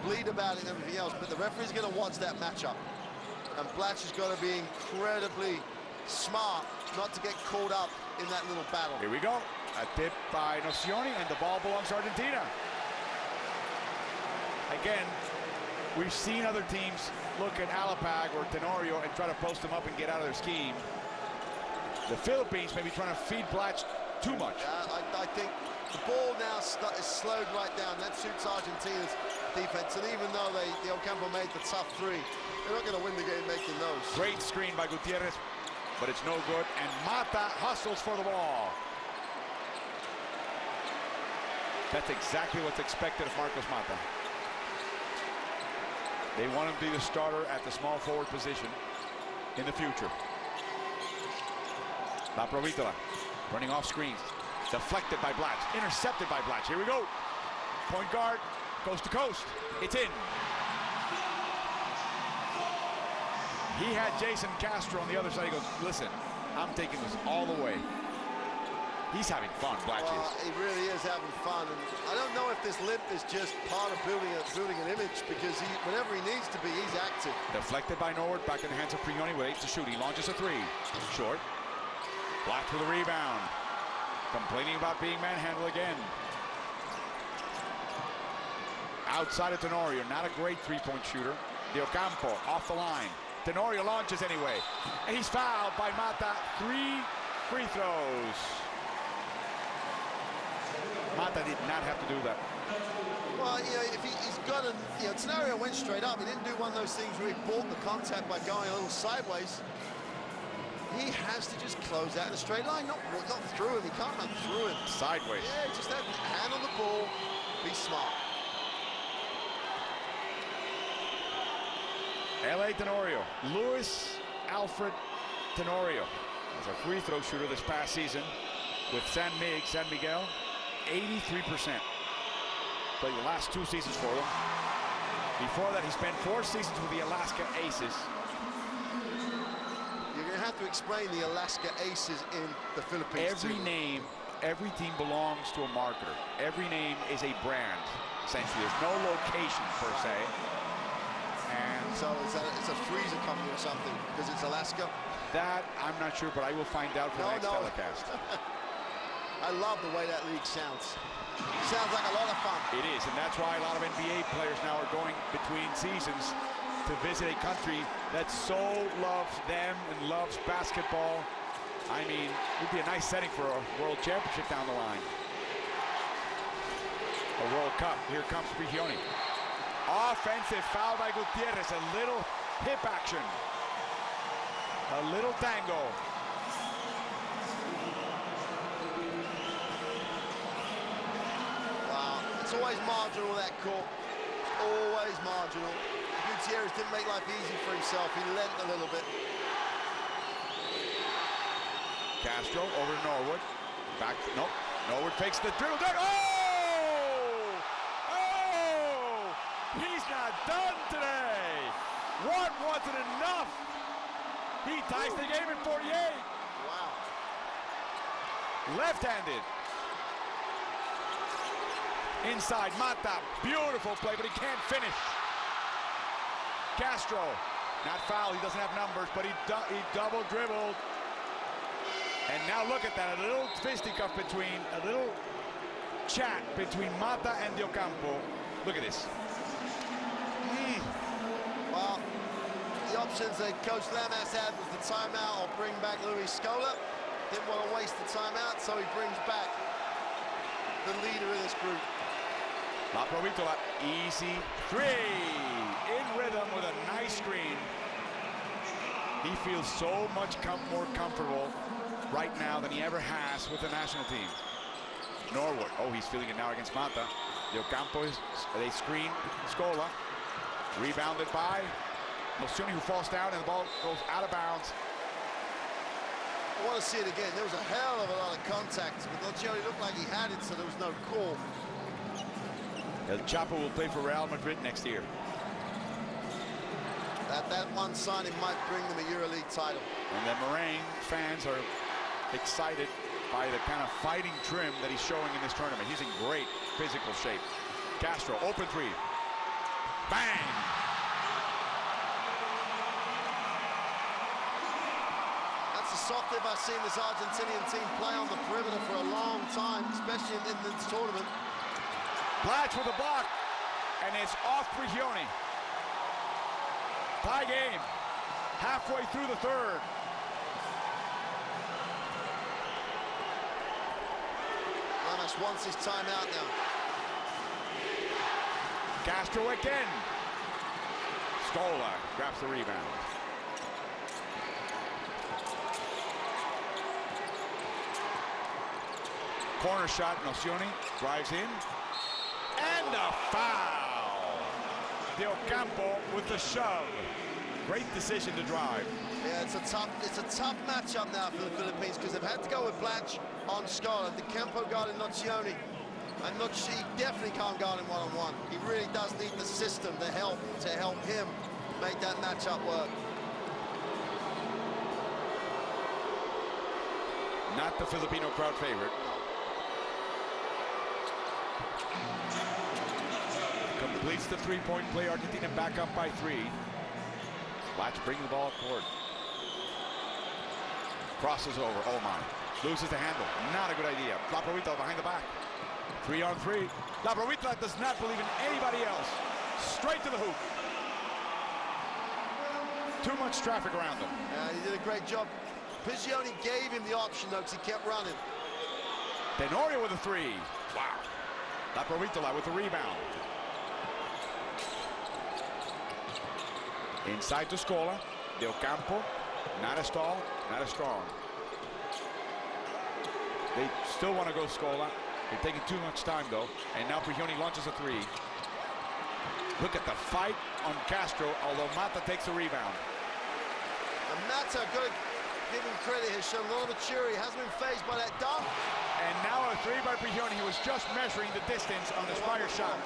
bleed about it and everything else, but the referee's going to watch that matchup. And Blatch has got to be incredibly smart not to get caught up in that little battle. Here we go. A tip by Nocioni, and the ball belongs to Argentina. Again, we've seen other teams look at Alapag or Tenorio and try to post them up and get out of their scheme. The Philippines may be trying to feed Blatch too much. I think the ball now is slowed right down. That suits Argentina's defense. And even though De Ocampo made the tough 3, they're not going to win the game making those. Great screen by Gutierrez, but it's no good. And Mata hustles for the ball. That's exactly what's expected of Marcos Mata. They want him to be the starter at the small forward position in the future. La Provítola running off screens. Deflected by Blatch. Intercepted by Blatch. Here we go. Point guard, coast to coast. It's in. He had Jason Castro on the other side. He goes, listen, I'm taking this all the way. He's having fun, Blatch is. He really is having fun. And I don't know if this limp is just part of building an image, because whenever he needs to be, he's active. Deflected by Norwood, back in the hands of Prigioni with 8 to shoot. He launches a 3. Short. Blatch with a rebound. Complaining about being manhandled again. Outside of Tenorio, not a great 3-point shooter. De Ocampo off the line. Tenorio launches anyway. And he's fouled by Mata. 3 free throws. Mata Mata did not have to do that. Well, you know, if he's got a, you know, Tenorio went straight up. He didn't do one of those things where he bought the contact by going a little sideways. He has to just close out in a straight line, not through him. He can't run through him. Sideways. Yeah, just that hand on the ball. Be smart. L.A. Tenorio, Luis Alfred Tenorio, as a free throw shooter this past season with San Miguel, 83%. Played the last 2 seasons for them. Before that, he spent 4 seasons with the Alaska Aces. You're going to have to explain the Alaska Aces in the Philippines. Every name, every team belongs to a marketer. Every name is a brand, essentially. There's no location per se. And so it's a freezer company or something because it's Alaska? That I'm not sure, but I will find out for the next telecast. I love the way that league sounds. Sounds like a lot of fun. It is, and that's why a lot of NBA players now are going between seasons to visit a country that so loves them and loves basketball. I mean, it would be a nice setting for a World Championship down the line. A World Cup. Here comes Prigioni. Offensive foul by Gutierrez. A little hip action. A little tango. It's always marginal, that call. It's always marginal. Gutierrez didn't make life easy for himself. He lent a little bit. Castro over to Norwood. Back, nope. Norwood fakes the dribble. Oh! Oh! He's not done today. What wasn't enough? He ties the game at 48. Wow. Left-handed. Inside, Mata, beautiful play, but he can't finish. Castro, not fouled, he doesn't have numbers, but he double dribbled. And now look at that, a little fisticuff between, a little chat between Mata and De Ocampo. Look at this. Well, the options that Coach Lamas had was the timeout or bring back Luis Scola. Didn't want to waste the timeout, so he brings back the leader of this group. La Provítola, easy 3. In rhythm with a nice screen. He feels so much more comfortable right now than he ever has with the national team. Norwood, oh, he's feeling it now against Mata. De Ocampo, they screen Scola. Rebounded by Nocioni, who falls down, and the ball goes out of bounds. I want to see it again. There was a hell of a lot of contact, but Nocioni looked like he had it, so there was no call. El Chapo will play for Real Madrid next year. That one signing might bring them a EuroLeague title. And the Moraine fans are excited by the kind of fighting trim that he's showing in this tournament. He's in great physical shape. Castro, open 3. Bang! That's the softest I've seen this Argentinian team play on the perimeter for a long time, especially in this tournament. Blatch with a block, and it's off Prigioni. Tie game, halfway through the 3rd. Lamas wants his timeout now. Castro again. Scola grabs the rebound. Corner shot, Nocioni drives in. And a foul. De Ocampo with the shove. Great decision to drive. Yeah, it's a tough matchup now for the Philippines because they've had to go with Blatch on Scola. De Ocampo guarding Nocioni. And he definitely can't guard him one-on-one. He really does need the system to help him make that matchup work. Not the Filipino crowd favorite. Completes the 3-point play. Argentina back up by 3. Blatch bringing the ball up court. Crosses over. Oh my. Loses the handle. Not a good idea. La Provítola behind the back. 3-on-3. La Provítola does not believe in anybody else. Straight to the hoop. Too much traffic around him. He did a great job. Prigioni gave him the option though because he kept running. Tenorio with a 3. Wow. La Provitola with the rebound. Inside to Scola. Del Campo. Not as tall, not as strong. They still want to go Scola. They're taking too much time, though. And now Prigioni launches a three. Look at the fight on Castro, although Mata takes the rebound. And Mata, got to give him credit, has shown a lot of maturity. Hasn't been fazed by that dunk. And now a three by Prigioni. He was just measuring the distance on the Spire shot.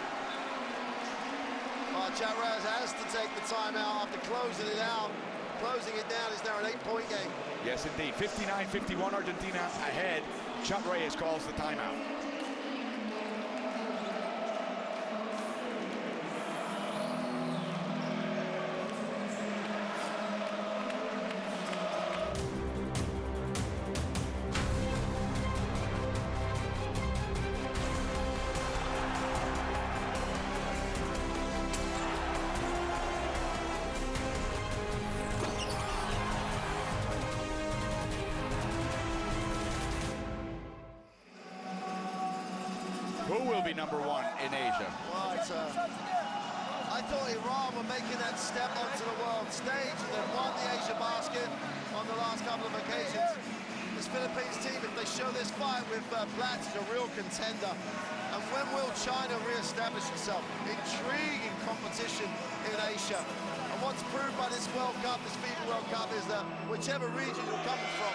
Chatraz has to take the timeout after closing it out. Closing it down is now an 8-point game. Yes, indeed. 59-51, Argentina ahead. Chat Reyes calls the timeout. Who will be #1 in Asia? Well, I thought Iran were making that step onto the world stage. They've won the Asia basket on the last couple of occasions. This Philippines team, if they show this fight with Platts, is a real contender. And when will China re-establish itself? Intriguing competition in Asia. And what's proved by this World Cup, this FIBA World Cup, is that whichever region you're coming from,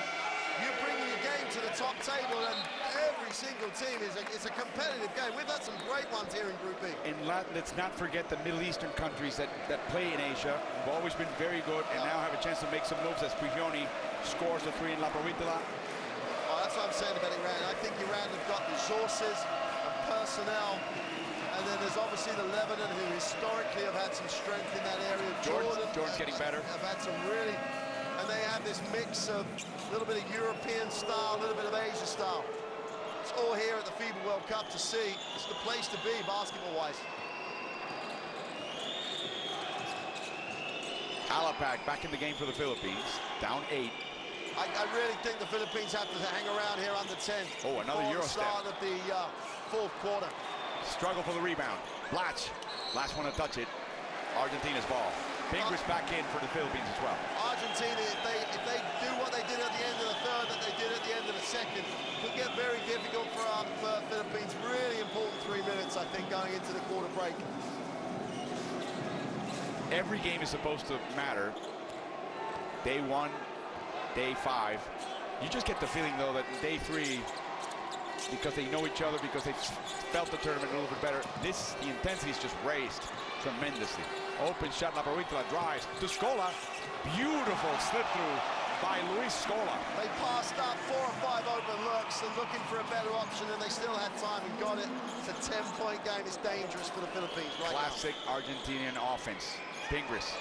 you're bringing your game to the top table, and every single team it's a competitive game. We've had some great ones here in Group B. And let's not forget the Middle Eastern countries that play in Asia have always been very good and now have a chance to make some moves as Prigioni scores the three in La Provitola. Oh, that's what I'm saying about Iran. I think Iran have got resources and personnel. And then there's obviously the Lebanon, who historically have had some strength in that area. Jordan's getting better. Have had some really... And they have this mix of a little bit of European style, a little bit of Asia style. It's all here at the FIBA World Cup to see. It's the place to be, basketball-wise. Alapak back in the game for the Philippines, down 8. I really think the Philippines have to hang around here under 10. Oh, another Euro step. Start of the fourth quarter. Struggle for the rebound. Blatch, last one to touch it. Argentina's ball. Fingers back in for the Philippines as well. Argentina, if they do what they did at the end of the third, that they did at the end of the second, could get very difficult for Philippines. Really important 3 minutes, I think, going into the quarter break. Every game is supposed to matter. Day 1, day 5. You just get the feeling, though, that day 3, because they know each other, because they've felt the tournament a little bit better, the intensity is just raised tremendously. Open shot, La Provitola drives to Scola. Beautiful slip through by Luis Scola. They passed up 4 or 5 open looks and looking for a better option, and they still had time and got it. It's a 10-point game. It's dangerous for the Philippines right Classic now. Argentinian offense. Pingris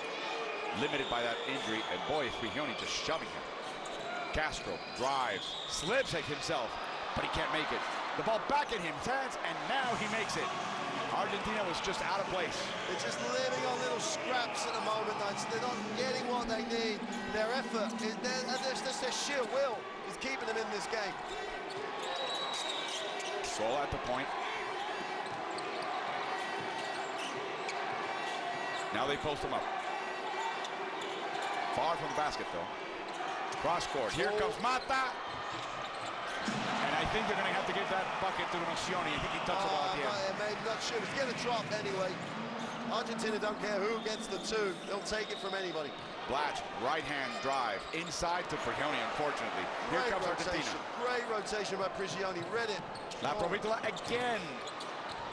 limited by that injury, and boy, is Prigioni just shoving him. Castro drives, slips at himself, but he can't make it. The ball back in his hands, and now he makes it. Argentina was just out of place. They're just living on little scraps at the moment. They're not getting what they need. Their effort, just their sheer will is keeping them in this game. Goal at the point. Now they post him up. Far from the basket, though. Cross court. Here comes Mata. And I think they're going to have to give that bucket to Nocioni. I think he touched the ball at the end. Maybe not sure. He's going to drop anyway. Argentina don't care who gets the 2. They'll take it from anybody. Blatch, right-hand drive. Inside to Prigioni, unfortunately. Here comes Argentina. Great rotation by Prigioni. Read it. La Provitola again.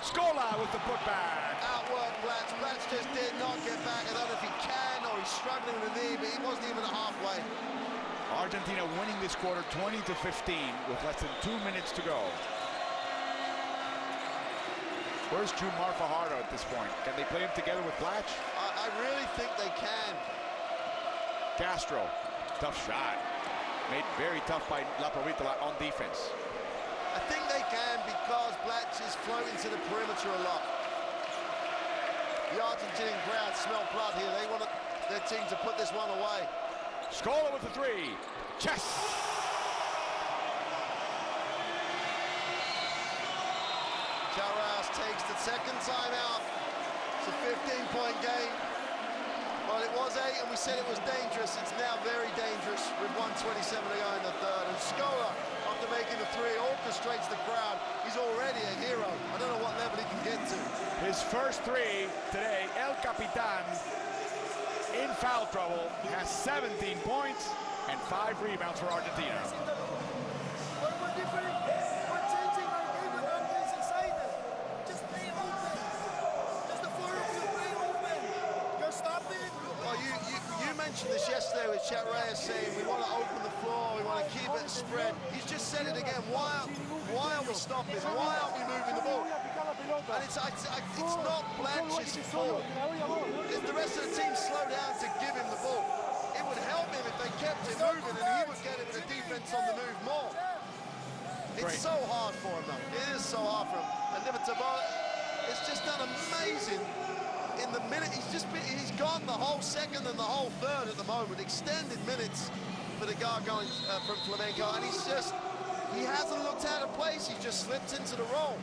Scola with the putback. Outwork Blatch. Blatch just did not get back. I don't know if he can or he's struggling with the knee, but he wasn't even halfway. Argentina winning this quarter 20-15 with less than 2 minutes to go. Where's Jumar Fajardo at this point? Can they play him together with Blatch? I really think they can. Castro, tough shot. Made very tough by La Provitola on defense. I think they can because Blatch is floating to the perimeter a lot. The Argentinian crowd smell blood here. They want their team to put this one away. Scola with the 3. Chess. Chalras takes the second timeout. It's a 15-point game. Well, it was 8, and we said it was dangerous. It's now very dangerous with 1:27 to go in the third. And Scola, after making the 3, orchestrates the crowd. He's already a hero. I don't know what level he can get to. His first 3 today, El Capitan, in foul trouble, has 17 points and 5 rebounds for Argentina. We're different. We're changing our game when everybody's excited. Just play open. Just the 4 of you play open. You're stopping. Well, you mentioned this yesterday with Chet Reyes saying we want to open the floor, we want to keep it spread. He's just said it again. Why are we stopping? Why aren't we moving the ball? And it's not Blanche's fault. If the rest of the team slow down to give him the ball, it would help him if they kept it moving, and he would get it with the defense on the move more. It's so hard for him, though. It is so hard for him. And Tabola, it's just done amazing. In the minute, he's gone the whole second and the whole third at the moment. Extended minutes for the guy going from Flamengo, and he hasn't looked out of place. He just slipped into the role.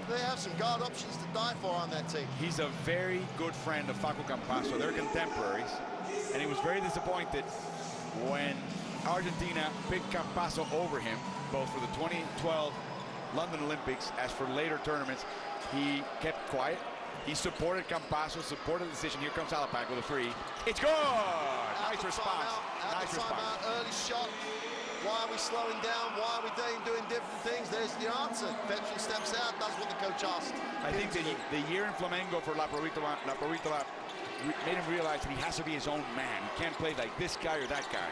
They have some guard options to die for on that team. He's a very good friend of Facu Campasso. They're contemporaries, and he was very disappointed when Argentina picked Campasso over him, both for the 2012 London Olympics as for later tournaments. He kept quiet. He supported Campasso, supported the decision. Here comes Alapag with a 3. It's good! Nice response. Nice response. Early shot. Why are we slowing down? Why are we doing different things? There's the answer. Veteran steps out, does what the coach asked. I think the year in Flamengo for La Provítola made him realize that he has to be his own man. He can't play like this guy or that guy.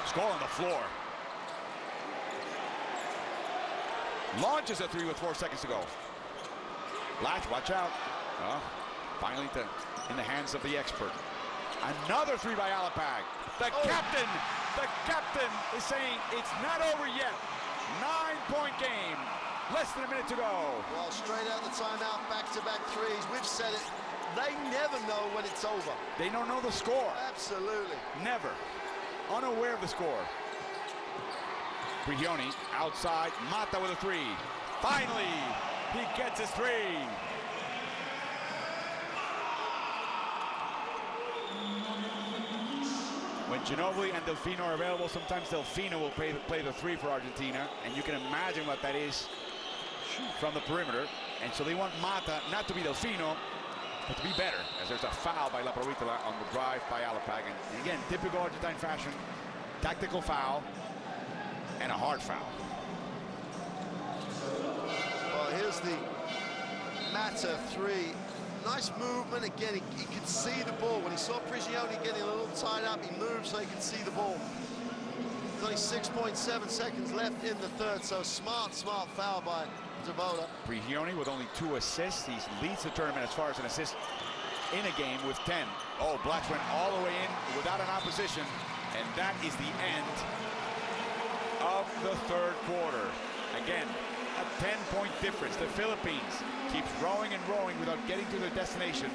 Score on the floor. Launches a 3 with 4 seconds to go. Latch, watch out. Finally in the hands of the expert. Another 3 by Alapag. The captain is saying it's not over yet. 9-point game. Less than a minute to go. Well, straight out the timeout, back-to-back 3s. We've said it. They never know when it's over. They don't know the score. Absolutely. Never. Unaware of the score. Prigioni outside. Mata with a 3. Finally, he gets his 3. When Ginobili and Delfino are available, sometimes Delfino will play the 3 for Argentina, and you can imagine what that is from the perimeter. And so they want Mata not to be Delfino, but to be better, as there's a foul by La Provítola on the drive by Alapag. And again, typical Argentine fashion, tactical foul and a hard foul. Well, here's the Mata 3. Nice movement again. He could see the ball. When he saw Prigioni getting a little tied up, he moved so he could see the ball. There's only 6.7 seconds left in the third, so smart foul by Tabola. Prigioni with only 2 assists. He leads the tournament as far as an assist in a game with 10. Oh, Blacks went all the way in without an opposition, and that is the end of the third quarter. Again, a 10-point difference. The Philippines keeps rowing and rowing without getting to their destination.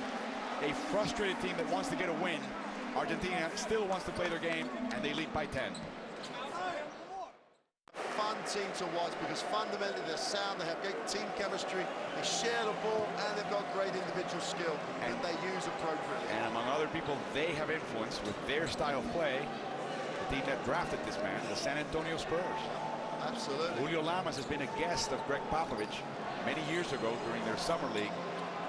A frustrated team that wants to get a win. Argentina still wants to play their game, and they lead by 10. Fun team to watch because fundamentally they're sound, they have great team chemistry, they share the ball, and they've got great individual skill that they use appropriately. And among other people they have influence with their style of play, the team that drafted this man, the San Antonio Spurs. Absolutely. Julio Lamas has been a guest of Greg Popovich many years ago during their summer league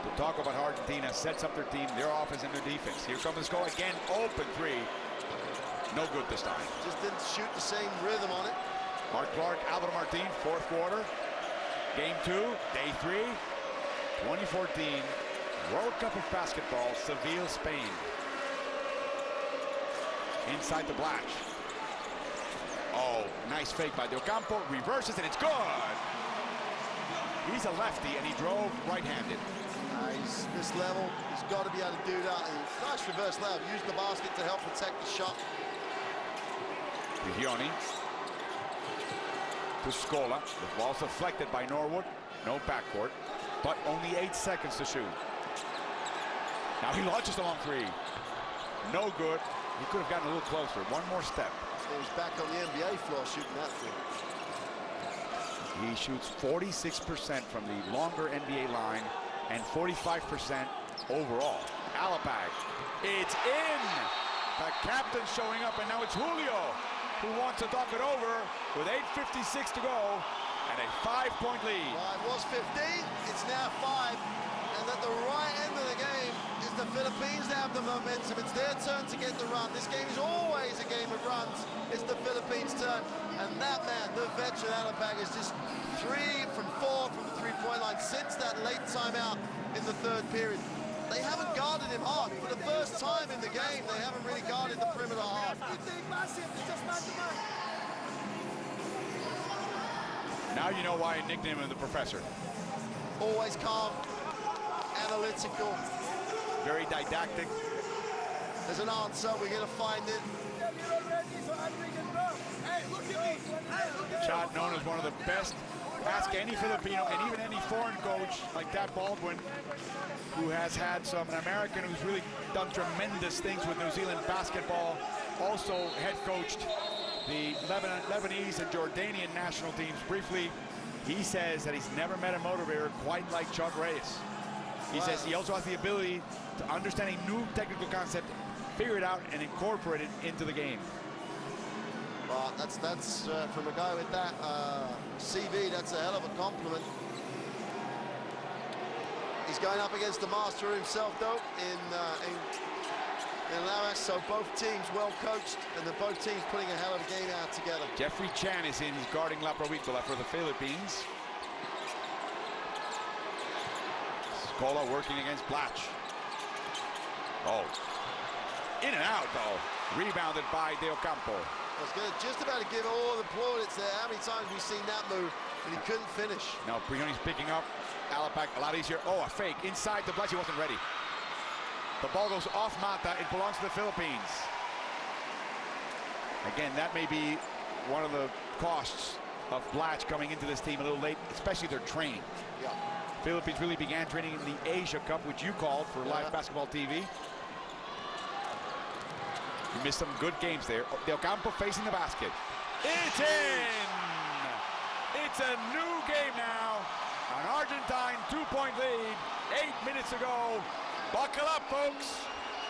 to talk about how Argentina sets up their team, their offense and their defense. Here comes the goal again, open 3. No good this time. Just didn't shoot the same rhythm on it. Mark Clark, Alvaro Martin, 4th quarter. Game 2, day 3, 2014 World Cup of Basketball, Seville, Spain. Inside the Blatch. Oh, nice fake by Del Campo, reverses, and it's good. He's a lefty, and he drove right-handed. This level, he's got to be able to do that. Nice reverse layup, used the basket to help protect the shot. Prigioni to Scola. The ball's deflected by Norwood. No backcourt, but only 8 seconds to shoot. Now he launches the long 3. No good. He could have gotten a little closer. One more step. He's back on the NBA floor shooting that 3. He shoots 46% from the longer NBA line and 45% overall. Alapag, it's in! The captain showing up, and now it's Julio who wants to talk it over with 8:56 to go and a 5-point lead. Well, it was 15, it's now 5. And at the right end of the game is the Philippines that have the momentum. It's their turn to get the run. This game is always a game of runs. It's the Philippines' turn. And that man, the veteran Alapag, is just 3 from 4 from the three-point line since that late timeout in the third period. They haven't guarded him hard. For the first time in the game, they haven't really guarded the perimeter hard. Now you know why I nicknamed him the Professor. Always calm, analytical. Very didactic. There's an answer, we're gonna find it. Shot known as one of the best. Ask any Filipino and even any foreign coach like that Baldwin, who has had an American who's really done tremendous things with New Zealand basketball, also head coached the Lebanese and Jordanian national teams briefly. He says that he's never met a motivator quite like Chuck Reyes. He says he also has the ability to understand a new technical concept, figure it out, and incorporate it into the game. Well, that's from a guy with that CV, that's a hell of a compliment. He's going up against the master himself, though, in Lamas, so both teams well coached, and both teams putting a hell of a game out together. Jeffrey Chan is in. He's guarding La Provítola for the Philippines. Scola working against Blatch. Oh, in and out, though. Rebounded by De Ocampo. I was going to just about to give all the plaudits there. How many times have we seen that move, and he couldn't finish? Now Brioni's picking up. Alapag a lot easier. Oh, a fake inside the Blatch. He wasn't ready. The ball goes off Mata. It belongs to the Philippines. Again, that may be one of the costs of Blatch coming into this team a little late, especially their training. Yeah. Philippines really began training in the Asia Cup, which you called for live basketball TV. You missed some good games there. Del Campo facing the basket. It's in! It's a new game now. An Argentine 2-point lead. 8 minutes ago. Buckle up, folks.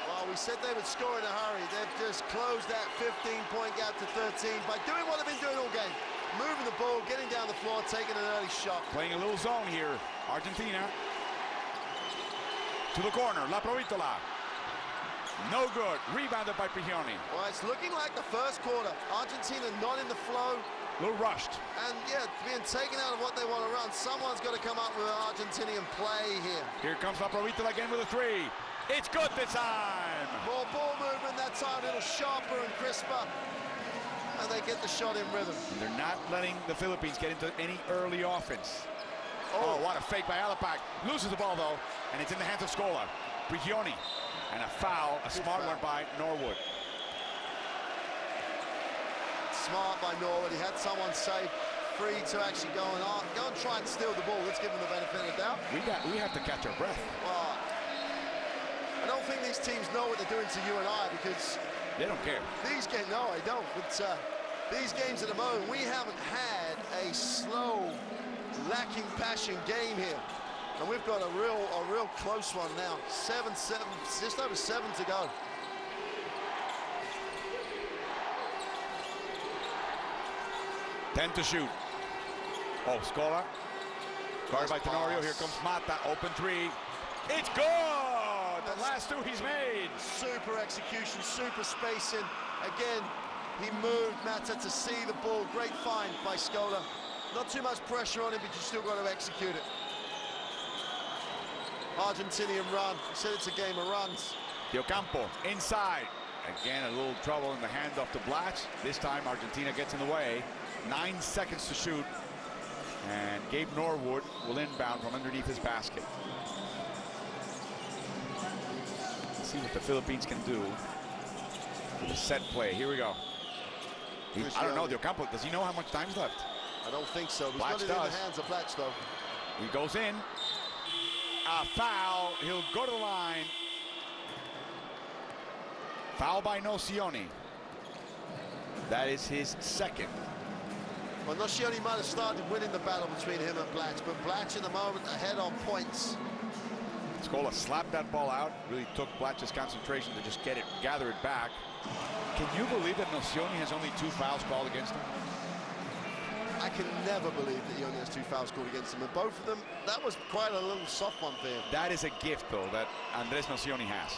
Well, we said they would score in a hurry. They've just closed that 15-point gap to 13 by doing what they've been doing all game. Moving the ball, getting down the floor, taking an early shot. Playing a little zone here. Argentina. To the corner. La Provítola. No good. Rebounded by Brioni. Well, it's looking like the first quarter. Argentina not in the flow. A little rushed. And, yeah, being taken out of what they want to run. Someone's got to come up with an Argentinian play here. Here comes La Provítola again with a 3. It's good this time. More ball movement that time, a little sharper and crisper. And they get the shot in rhythm. And they're not letting the Philippines get into any early offense. Oh, what a fake by Alapag. Loses the ball, though, and it's in the hands of Scola. Brioni. And a foul, a smart one by Norwood. Smart by Norwood. He had someone safe, free to actually go and try and steal the ball. Let's give him the benefit of the doubt. We have to catch our breath. Well, I don't think these teams know what they're doing to you and I, because they don't care. These games, no, I don't. But these games at the moment, we haven't had a slow, lacking passion game here. And we've got a real close one now. 7-7, just over 7 to go. To shoot. Oh, Scola. Guarded by Tenorio. Here comes Mata. Open 3. It's good! The last 2 he's made. Super execution, super spacing. Again, he moved Mata to see the ball. Great find by Scola. Not too much pressure on him, but you still got to execute it. Argentinian run. He said it's a game of runs. De Ocampo inside. Again, a little trouble in the handoff to Blatch. This time, Argentina gets in the way. 9 seconds to shoot. And Gabe Norwood will inbound from underneath his basket. Let's see what the Philippines can do with a set play. Here we go. I don't know, De Ocampo, does he know how much time's left? I don't think so. He's Blatch got it in the hands of Blatch, though. He goes in. A foul. He'll go to the line. Foul by Nocioni. That is his second. Well, Nocioni might have started winning the battle between him and Blatch, but Blatch in the moment ahead on points. Scola slapped that ball out, really took Blatch's concentration to just gather it back. Can you believe that Nocioni has only 2 fouls called against him? I can never believe that he only has 2 fouls called against him, and both of them, that was quite a little soft one for him. That is a gift, though, that Andres Nocioni has.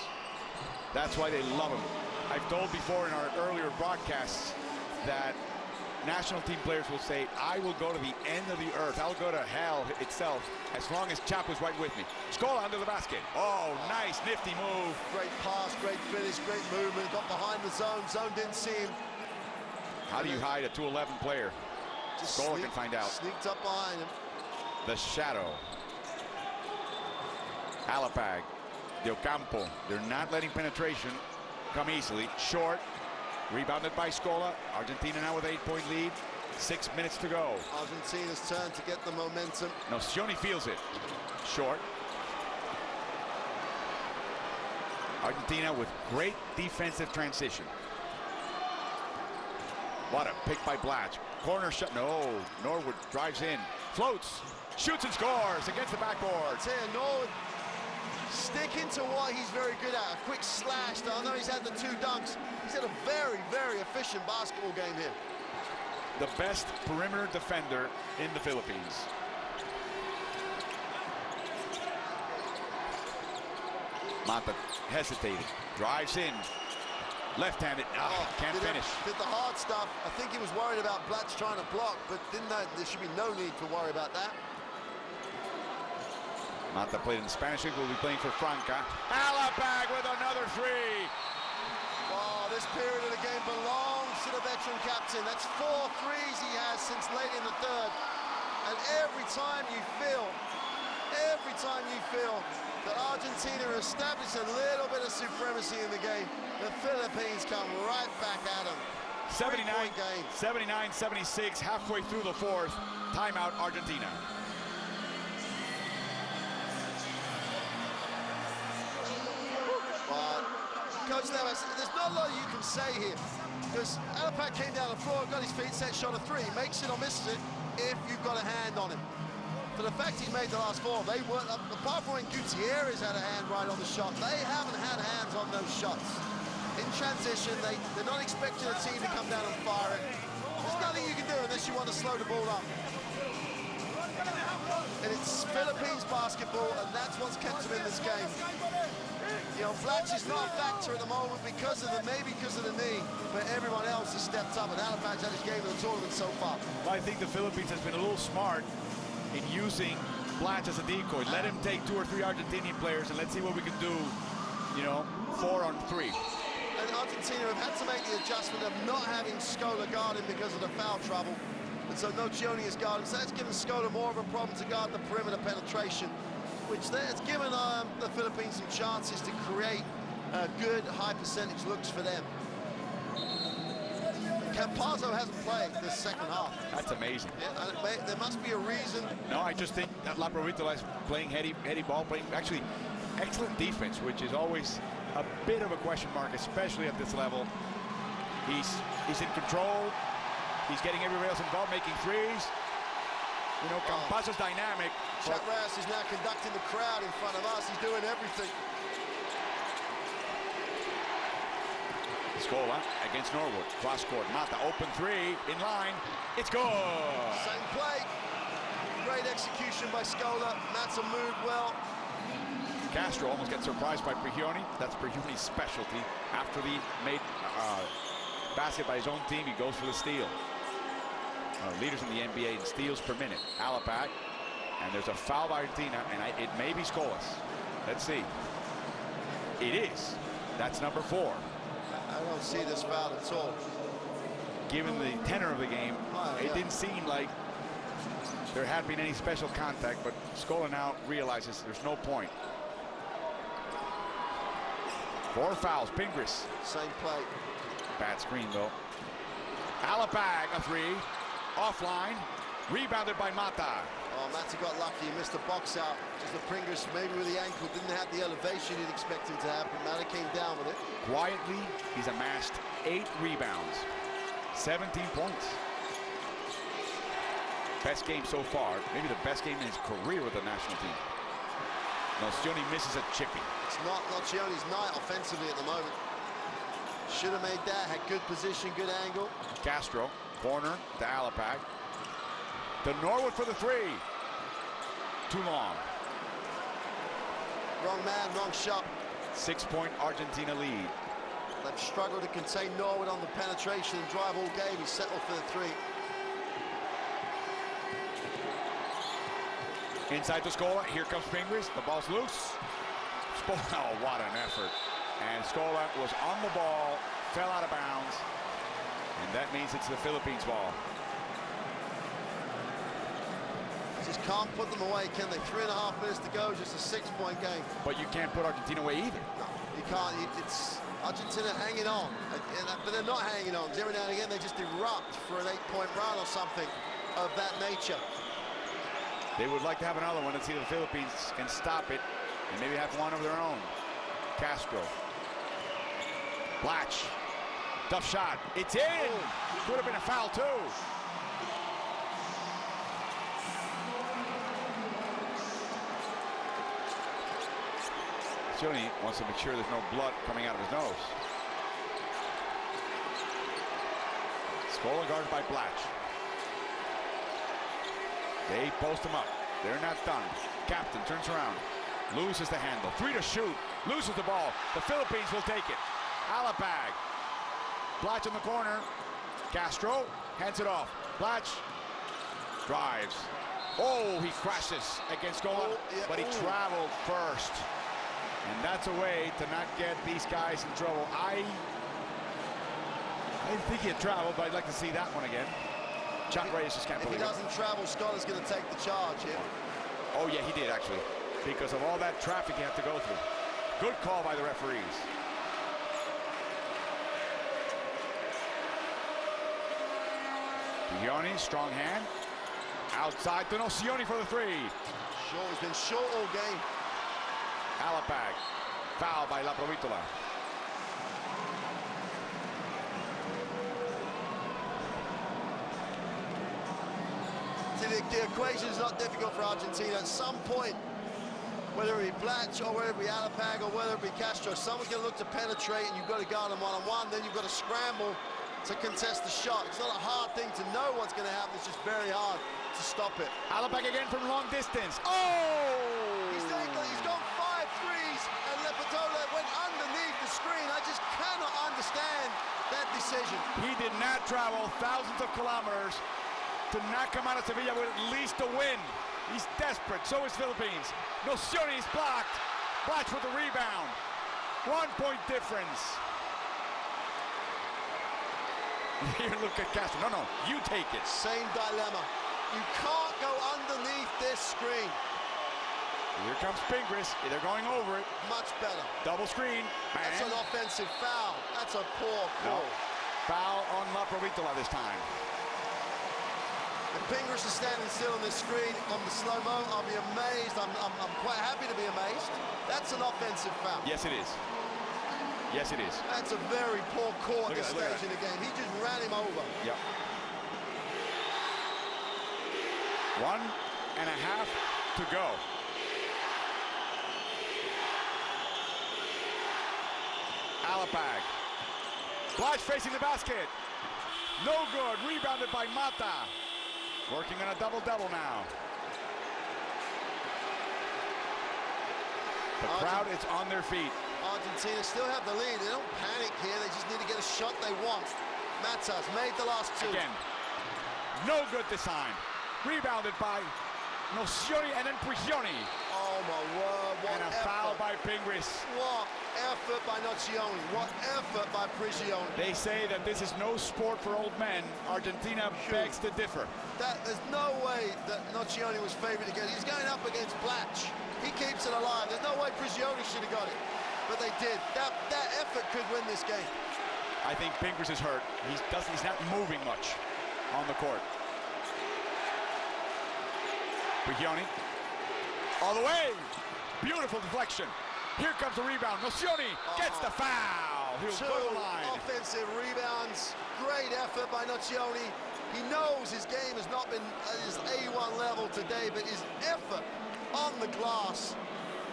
That's why they love him. I've told before in our earlier broadcasts that national team players will say, I will go to the end of the earth, I'll go to hell itself, as long as Chapo's right with me. Scola under the basket. Oh, nice, nifty move. Great pass, great finish, great movement, got behind the zone, zone didn't see him. How do you hide a 211 player? Scola can find out. Sneaked up behind him. The shadow. Alapag, De Ocampo, they're not letting penetration come easily. Short, rebounded by Scola. Argentina now with 8-point lead. 6 minutes to go. Argentina's turn to get the momentum. Nocioni feels it. Short. Argentina with great defensive transition. What a pick by Blatch. Corner shot. No. Norwood drives in. Floats. Shoots and scores against the backboard. I'd say Norwood sticking to what he's very good at. A quick slash. I know he's had the 2 dunks. He's had a very, very efficient basketball game here. The best perimeter defender in the Philippines. Mata hesitated. Drives in. Left-handed, can't finish. Did the hard stuff. I think he was worried about Blatch trying to block, but didn't know there should be no need to worry about that. Mata played in the Spanish League, will be playing for Franca. Alapag with another 3. Oh, this period of the game belongs to the veteran captain. That's 4 threes he has since late in the 3rd. And every time you feel that Argentina established a little bit of supremacy in the game, the Philippines come right back at them. 79-76, halfway through the 4th. Timeout, Argentina. Coach Navas, there's not a lot you can say here, because Alapag came down the floor, got his feet set, shot a 3. Makes it or misses it if you've got a hand on him. For the fact he made the last 4, they weren't, apart from when Gutierrez had a hand right on the shot, they haven't had hands on those shots. In transition, they're not expecting a team to come down and fire it. There's nothing you can do unless you want to slow the ball up. And it's Philippines basketball, and that's what's kept them in this game. You know, Blatch is not a factor at the moment because of maybe because of the knee, but everyone else has stepped up, and Alapag's had his game in the tournament so far. Well, I think the Philippines has been a little smart in using Blatch as a decoy. Let him take 2 or 3 Argentinian players, and let's see what we can do, you know, 4 on 3. And Argentina have had to make the adjustment of not having Scola guarding because of the foul trouble. And so Nocioni is guarding, so that's given Scola more of a problem to guard the perimeter penetration, which has given the Philippines some chances to create good high percentage looks for them. Campazzo hasn't played this 2nd half. That's amazing. Yeah, there must be a reason. No, I just think that La Provitola is playing heady ball, playing actually excellent defense, which is always a bit of a question mark, especially at this level. He's in control. He's getting everybody else involved, making 3s. You know, Campazzo's dynamic. Chatras is now conducting the crowd in front of us. He's doing everything. Scola against Norwood. Cross court. Mata open 3 in line. It's good. Same play. Great execution by Scola. Mata moved well. Castro almost gets surprised by Prigioni. That's Prigioni's specialty. After the made basket by his own team, he goes for the steal. Leaders in the NBA in steals per minute. Alapag. And there's a foul by Argentina, and it may be Scolas. Let's see. It is. That's number 4. I don't see this foul at all. Given the tenor of the game, it didn't seem like there had been any special contact, but Scola now realizes there's no point. 4 fouls. Pingris. Same play. Bad screen, though. Alapag, a 3. Offline. Rebounded by Mata. Oh, Mata got lucky. He missed the box out. Just the Pringles, maybe with the ankle, didn't have the elevation you'd expect him to have, but Mata came down with it. Quietly, he's amassed 8 rebounds. 17 points. best game so far, maybe the best game in his career with the national team. Nocioni misses a chippy. It's not Nocioni's night offensively at the moment. Should have made that, had good position, good angle. Castro, corner to Alapag. To Norwood for the three. Too long. Wrong man, wrong shot. 6-point Argentina lead. They've struggled to contain Norwood on the penetration and drive all game. He settled for the three. Inside to Scola. Here comes Pingris. The ball's loose. Oh, what an effort. And Scola was on the ball, fell out of bounds. And that means it's the Philippines ball. Just can't put them away, can they? 3.5 minutes to go, just a 6-point game. But you can't put Argentina away either. No, you can't. It's Argentina hanging on, but they're not hanging on. Every now and again, they just erupt for an 8-point run or something of that nature. They would like to have another one and see if the Philippines can stop it and maybe have one of their own. Castro. Blatch. Tough shot. It's in. Oh. Could have been a foul too. Nocioni wants to make sure there's no blood coming out of his nose. Scola guarded by Blatch. They post him up. They're not done. Captain turns around. Loses the handle. 3 to shoot. Loses the ball. The Philippines will take it. Alapag. Blatch in the corner. Castro hands it off. Blatch drives. Oh, he crashes against Scola, but he traveled first. And that's a way to not get these guys in trouble. I think he had traveled, but I'd like to see that one again. John Reyes just can't believe it. If he doesn't travel, Scola's going to take the charge here. Oh, yeah, he did, actually. Because of all that traffic you have to go through. Good call by the referees. Gioni, strong hand. Outside to Nocioni for the three. Sure, he's been short all game. Alapag. Foul by La Provitola. See, the equation is not difficult for Argentina. At some point, whether it be Blatch or whether it be Alapag or whether it be Castro, someone's going to look to penetrate and you've got to guard them one-on-one. Then you've got to scramble to contest the shot. It's not a hard thing to know what's going to happen. It's just very hard to stop it. Alapag again from long distance. Oh! He's gone 5 threes, and Lepetola went underneath the screen. I just cannot understand that decision. He did not travel thousands of kilometers to not come out of Sevilla with at least a win. He's desperate. So is Philippines. Nocioni's blocked. Blatch with the rebound. 1-point difference. Here, look at Castro. No, you take it. Same dilemma. You can't go underneath this screen. Here comes Pingris. They're going over it. Much better. Double screen. Bang. That's an offensive foul. That's a poor call. No. Foul on La Provitola this time. If Pingris is standing still on this screen on the slow-mo, I'll be amazed. I'm quite happy to be amazed. That's an offensive foul. Yes, it is. Yes, it is. That's a very poor call at this stage in the game. He just ran him over. Yep. 1.5 to go. Alapag. Blatch facing the basket. No good. Rebounded by Mata. Working on a double-double now. The crowd is on their feet. Argentina still have the lead. They don't panic here. They just need to get a shot they want. Matas made the last 2. Again. No good this time. Rebounded by Nocioni and then Prigioni. Oh my word, what and a effort. Foul by Pingris. What effort by Nocioni. What effort by Prigioni. They say that this is no sport for old men. Argentina begs to differ. There's no way that Nocioni was favored again. He's going up against Blatch. He keeps it alive. There's no way Prigioni should have got it. But they did. That effort could win this game. I think Pingris is hurt. He's not moving much on the court. Prigioni. All the way. Beautiful deflection. Here comes the rebound. Nocioni gets the foul. He'll 2 go to the line. offensive rebounds. Great effort by Nocioni. He knows his game has not been at his A1 level today, but his effort on the glass.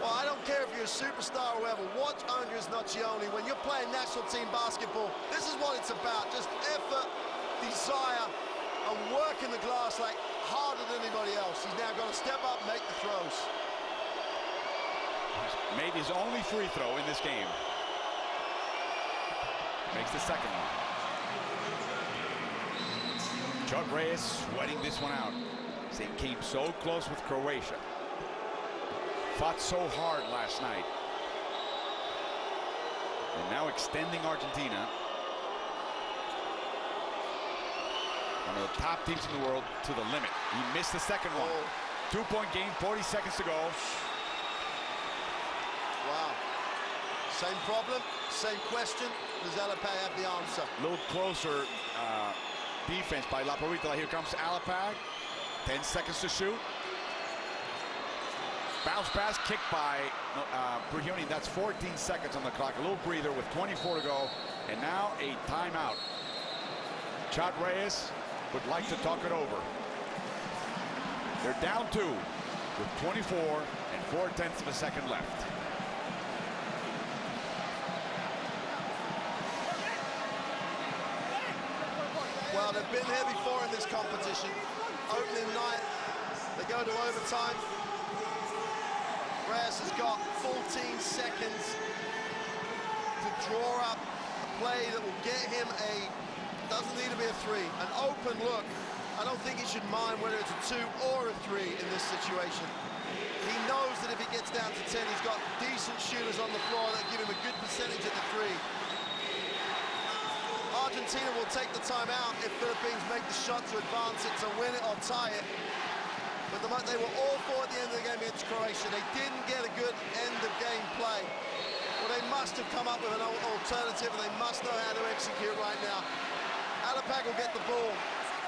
Well, I don't care if you're a superstar or whatever, watch Andres Nocioni. When you're playing national team basketball, this is what it's about. Just effort, desire, and working the glass like harder than anybody else. He's now got to step up and make the throws. Made his only free throw in this game. Makes the second one. Chad Reyes sweating this one out. They came so close with Croatia. Fought so hard last night. And now extending Argentina, one of the top teams in the world, to the limit. He missed the second one. 2-point game, 40 seconds to go. Wow. Same problem, same question. Does Alapag have the answer? A little closer defense by La Provitola. Here comes Alapag. 10 seconds to shoot. Bounce pass kicked by Brigioni. That's 14 seconds on the clock. A little breather with 24 to go. And now a timeout. Chad Reyes would like to talk it over. They're down 2 with 24 and 4/10 of a second left. Well, they've been here before in this competition. Opening night, they go to overtime. Reyes has got 14 seconds to draw up a play that will get him doesn't need to be a 3, an open look. I don't think he should mind whether it's a 2 or a 3 in this situation. He knows that if he gets down to 10, he's got decent shooters on the floor that give him a good percentage at the 3. Argentina will take the timeout if Philippines make the shot to advance it, to win it or tie it. But they were all for at the end of the game against Croatia. They didn't get a good end-of-game play. Well, they must have come up with an alternative, and they must know how to execute right now. Alapag will get the ball.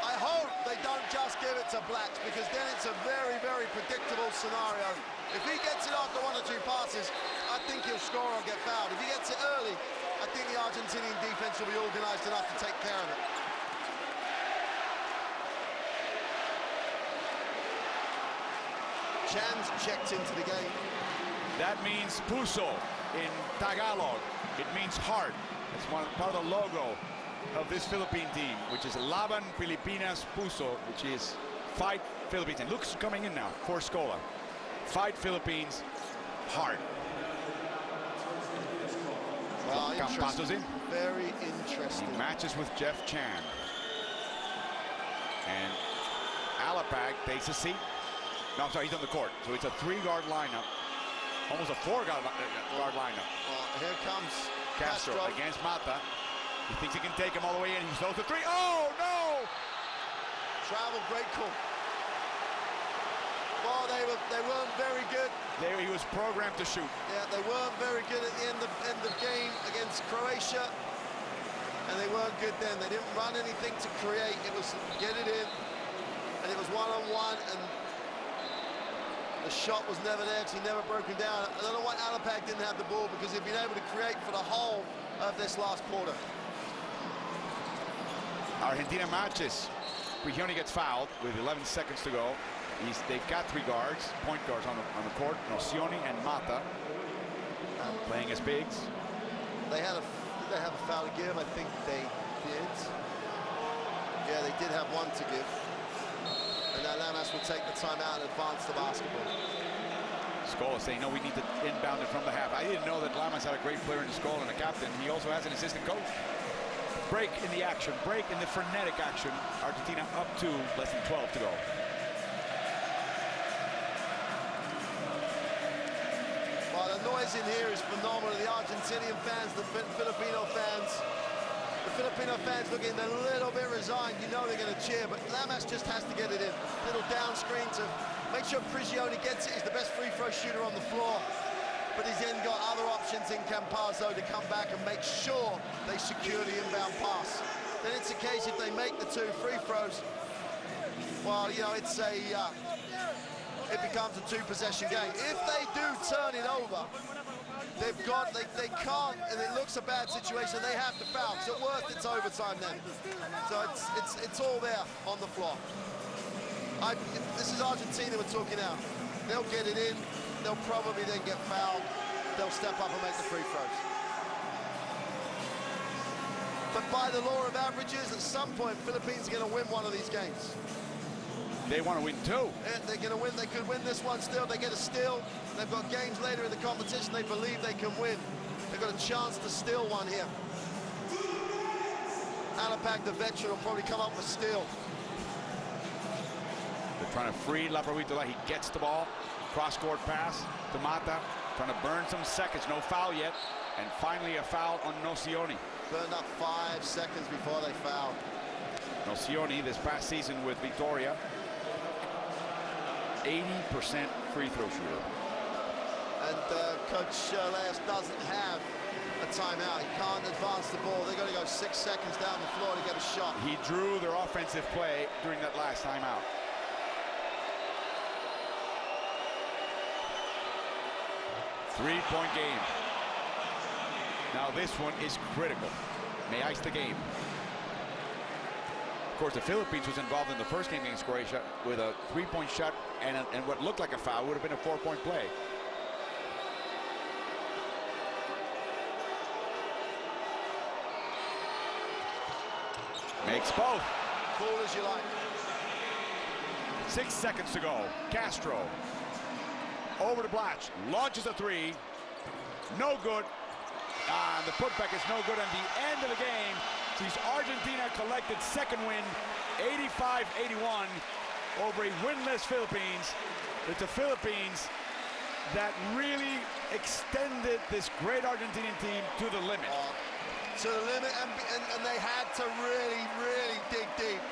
I hope they don't just give it to Blacks, because then it's a very, very predictable scenario. If he gets it after 1 or 2 passes, I think he'll score or get fouled. If he gets it early, I think the Argentinian defense will be organized enough to take care of it. Chan's checked into the game. That means Puso in Tagalog. It means heart. It's part of the logo of this Philippine team, which is Laban Pilipinas Puso, which is Fight Philippines. And Luke's coming in now for Scola. Fight Philippines, heart. Well, interesting. In. Very interesting. He matches with Jeff Chan. And Alapag takes a seat. No, I'm sorry, he's on the court. So it's a 3-guard lineup. Almost a 4-guard lineup. Well, here comes Castro against Mata. He thinks he can take him all the way in. He throws the 3. Oh, no! Travel, great call. Well, they weren't very good. There he was programmed to shoot. Yeah, they weren't very good at the end of game against Croatia. And they weren't good then. They didn't run anything to create. It was get it in. And it was one-on-one. And the shot was never there because he never broke him down. I don't know why Alapag didn't have the ball, because he'd been able to create for the whole of this last quarter. Argentina matches. Brigioni gets fouled with 11 seconds to go. They've got 3 guards, point guards on the court. Nocioni and Mata playing as bigs. They have a foul to give. I think they did. Yeah, they did have one to give. And now Lamas will take the timeout and advance the basketball. Scola saying, no, we need to inbound it from the half. I didn't know that Lamas had a great player in Scola and a captain. He also has an assistant coach. Break in the action, break in the frenetic action. Argentina up to less than 12 to go. Well, the noise in here is phenomenal. The Argentinian fans, the Filipino fans. The Filipino fans looking a little bit resigned. You know they're going to cheer, but Lamas just has to get it in. Little down screen to make sure Prigioni gets it. He's the best free throw shooter on the floor. But he's then got other options in Campazzo to come back and make sure they secure the inbound pass. Then it's a case if they make the 2 free throws, well, you know, it becomes a two-possession game. If they do turn it over, they've got, they can't, and it looks a bad situation, they have to foul, because at worst it's overtime then. So it's all there on the floor. This is Argentina we're talking now. They'll get it in, they'll probably then get fouled, they'll step up and make the free throws. But by the law of averages, at some point, Philippines are going to win one of these games. They want to win too. Yeah, they're going to win. They could win this one still. They get a steal. They've got games later in the competition they believe they can win. They've got a chance to steal one here. Alapag, the veteran, will probably come up with a steal. They're trying to free Lapravitola. He gets the ball. Cross-court pass to Mata. Trying to burn some seconds. No foul yet. And finally a foul on Nocioni. Burned up 5 seconds before they fouled. Nocioni this past season with Victoria. 80% free throw shooter. And Coach Leas doesn't have a timeout. He can't advance the ball. They've got to go 6 seconds down the floor to get a shot. He drew their offensive play during that last timeout. Three-point game. Now this one is critical. May ice the game. Of course, the Philippines was involved in the first game against Croatia with a three-point shot and what looked like a foul would have been a 4-point play. Makes both. Cool as you like. 6 seconds to go. Castro over to Blatch. Launches a three. No good. The putback is no good. And the end of the game sees Argentina collected second win, 85-81 over a winless Philippines. It's the Philippines that really extended this great Argentinian team to the limit. To the limit, and they had to really, really dig deep.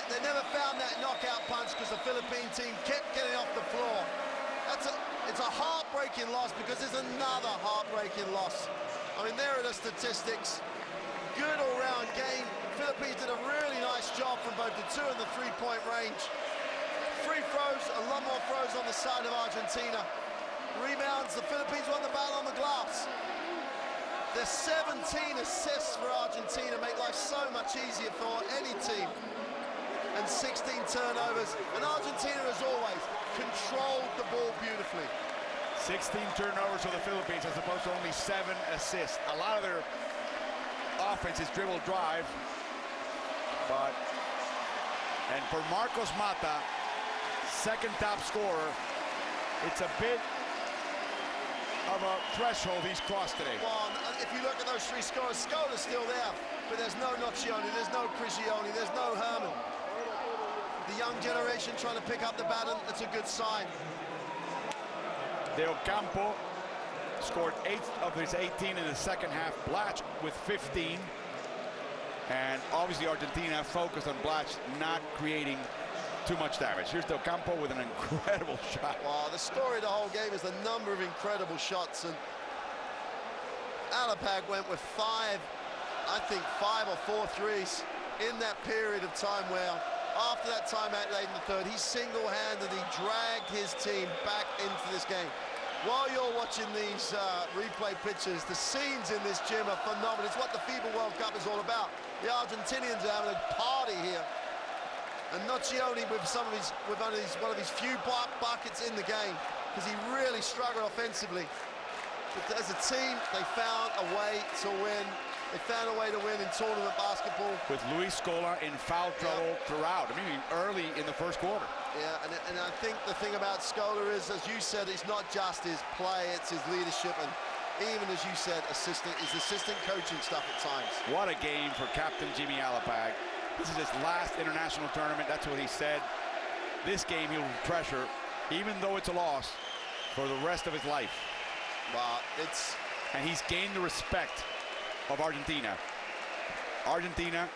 They never found that knockout punch because the Philippine team kept getting off the floor. It's a heartbreaking loss because there's another heartbreaking loss. I mean, there are the statistics. Good all-round game. Philippines did a really nice job from both the 2 and the 3-point range. Free throws, a lot more throws on the side of Argentina. Rebounds, the Philippines won the battle on the glass. There's 17 assists for Argentina, make life so much easier for any team. And 16 turnovers. And Argentina, as always, controlled the ball beautifully. 16 turnovers for the Philippines as opposed to only 7 assists. A lot of their offense is dribble drive. And for Marcos Mata, second top scorer, it's a bit of a threshold he's crossed today. Well, if you look at those 3 scorers, Scola's still there, but there's no Nocioni, there's no Prigioni, there's no Herman. The young generation trying to pick up the baton, that's a good sign. De Ocampo scored 8 of his 18 in the second half. Blatch with 15. And obviously Argentina focused on Blatch not creating too much damage. Here's De Ocampo with an incredible shot. Well, the story of the whole game is the number of incredible shots. And Alapag went with 5 or 4 threes in that period of time where after that timeout late in the third, he single-handedly dragged his team back into this game. While you're watching these replay pictures, the scenes in this gym are phenomenal. It's what the FIBA World Cup is all about. The Argentinians are having a party here. And Nocioni with one of his few buckets in the game because he really struggled offensively. But as a team, they found a way to win. They found a way to win in tournament basketball. With Luis Scola in foul trouble throughout. I mean, early in the first quarter. Yeah, and I think the thing about Scola is, as you said, it's not just his play, it's his leadership, and even, as you said, his assistant coaching stuff at times. What a game for Captain Jimmy Alapag. This is his last international tournament. That's what he said. This game he'll treasure, even though it's a loss, for the rest of his life. Well, and he's gained the respect of Argentina. Argentina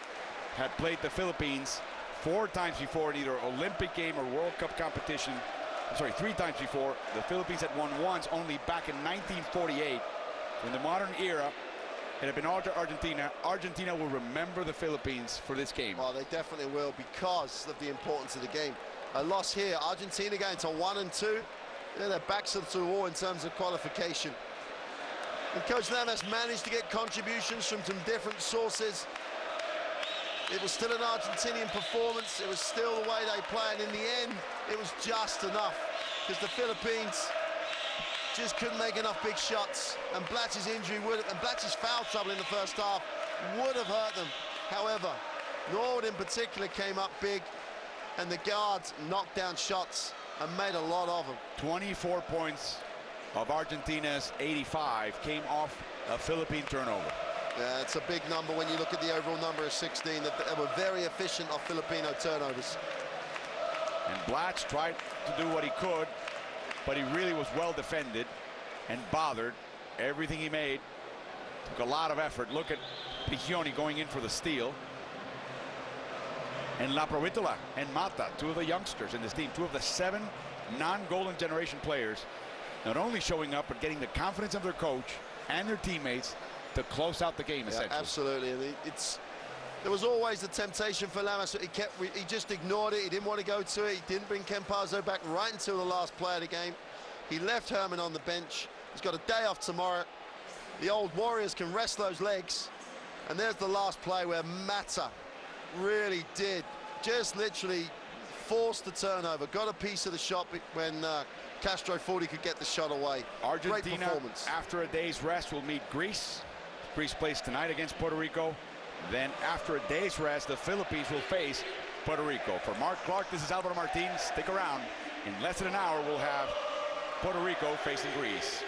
had played the Philippines 4 times before in either Olympic game or World Cup competition. I'm sorry, 3 times before. The Philippines had won once, only back in 1948. In the modern era, it had been all to Argentina. Argentina will remember the Philippines for this game. Well, they definitely will because of the importance of the game. a loss here. Argentina going to 1-2. Yeah, their backs to the wall in terms of qualification. And Coach Lamas managed to get contributions from some different sources. It was still an Argentinian performance. It was still the way they play, and in the end, it was just enough because the Philippines just couldn't make enough big shots, and Blatch's injury and Blatch's foul trouble in the first half would have hurt them. However, Norwood in particular came up big, and the guards knocked down shots and made a lot of them. 24 points of Argentina's 85 came off a Philippine turnover. Yeah, it's a big number when you look at the overall number of 16. That they were very efficient off Filipino turnovers. And Blatch tried to do what he could, but he really was well defended and bothered. Everything he made took a lot of effort. Look at Prigioni going in for the steal. And La Provitola and Mata, two of the youngsters in this team, two of the 7 non-Golden Generation players, not only showing up, but getting the confidence of their coach and their teammates to close out the game, essentially. Absolutely. I mean, there was always the temptation for Lamas. He just ignored it. He didn't want to go to it. He didn't bring Campazzo back right until the last play of the game. He left Herman on the bench. He's got a day off tomorrow. The old Warriors can rest those legs. And there's the last play where Mata really did just literally force the turnover, got a piece of the shot when Castro thought he could get the shot away. Argentina, great performance. After a day's rest, will meet Greece. Greece plays tonight against Puerto Rico. Then after a day's rest, the Philippines will face Puerto Rico. For Mark Clark, this is Alvaro Martin. Stick around. In less than an hour, we'll have Puerto Rico facing Greece.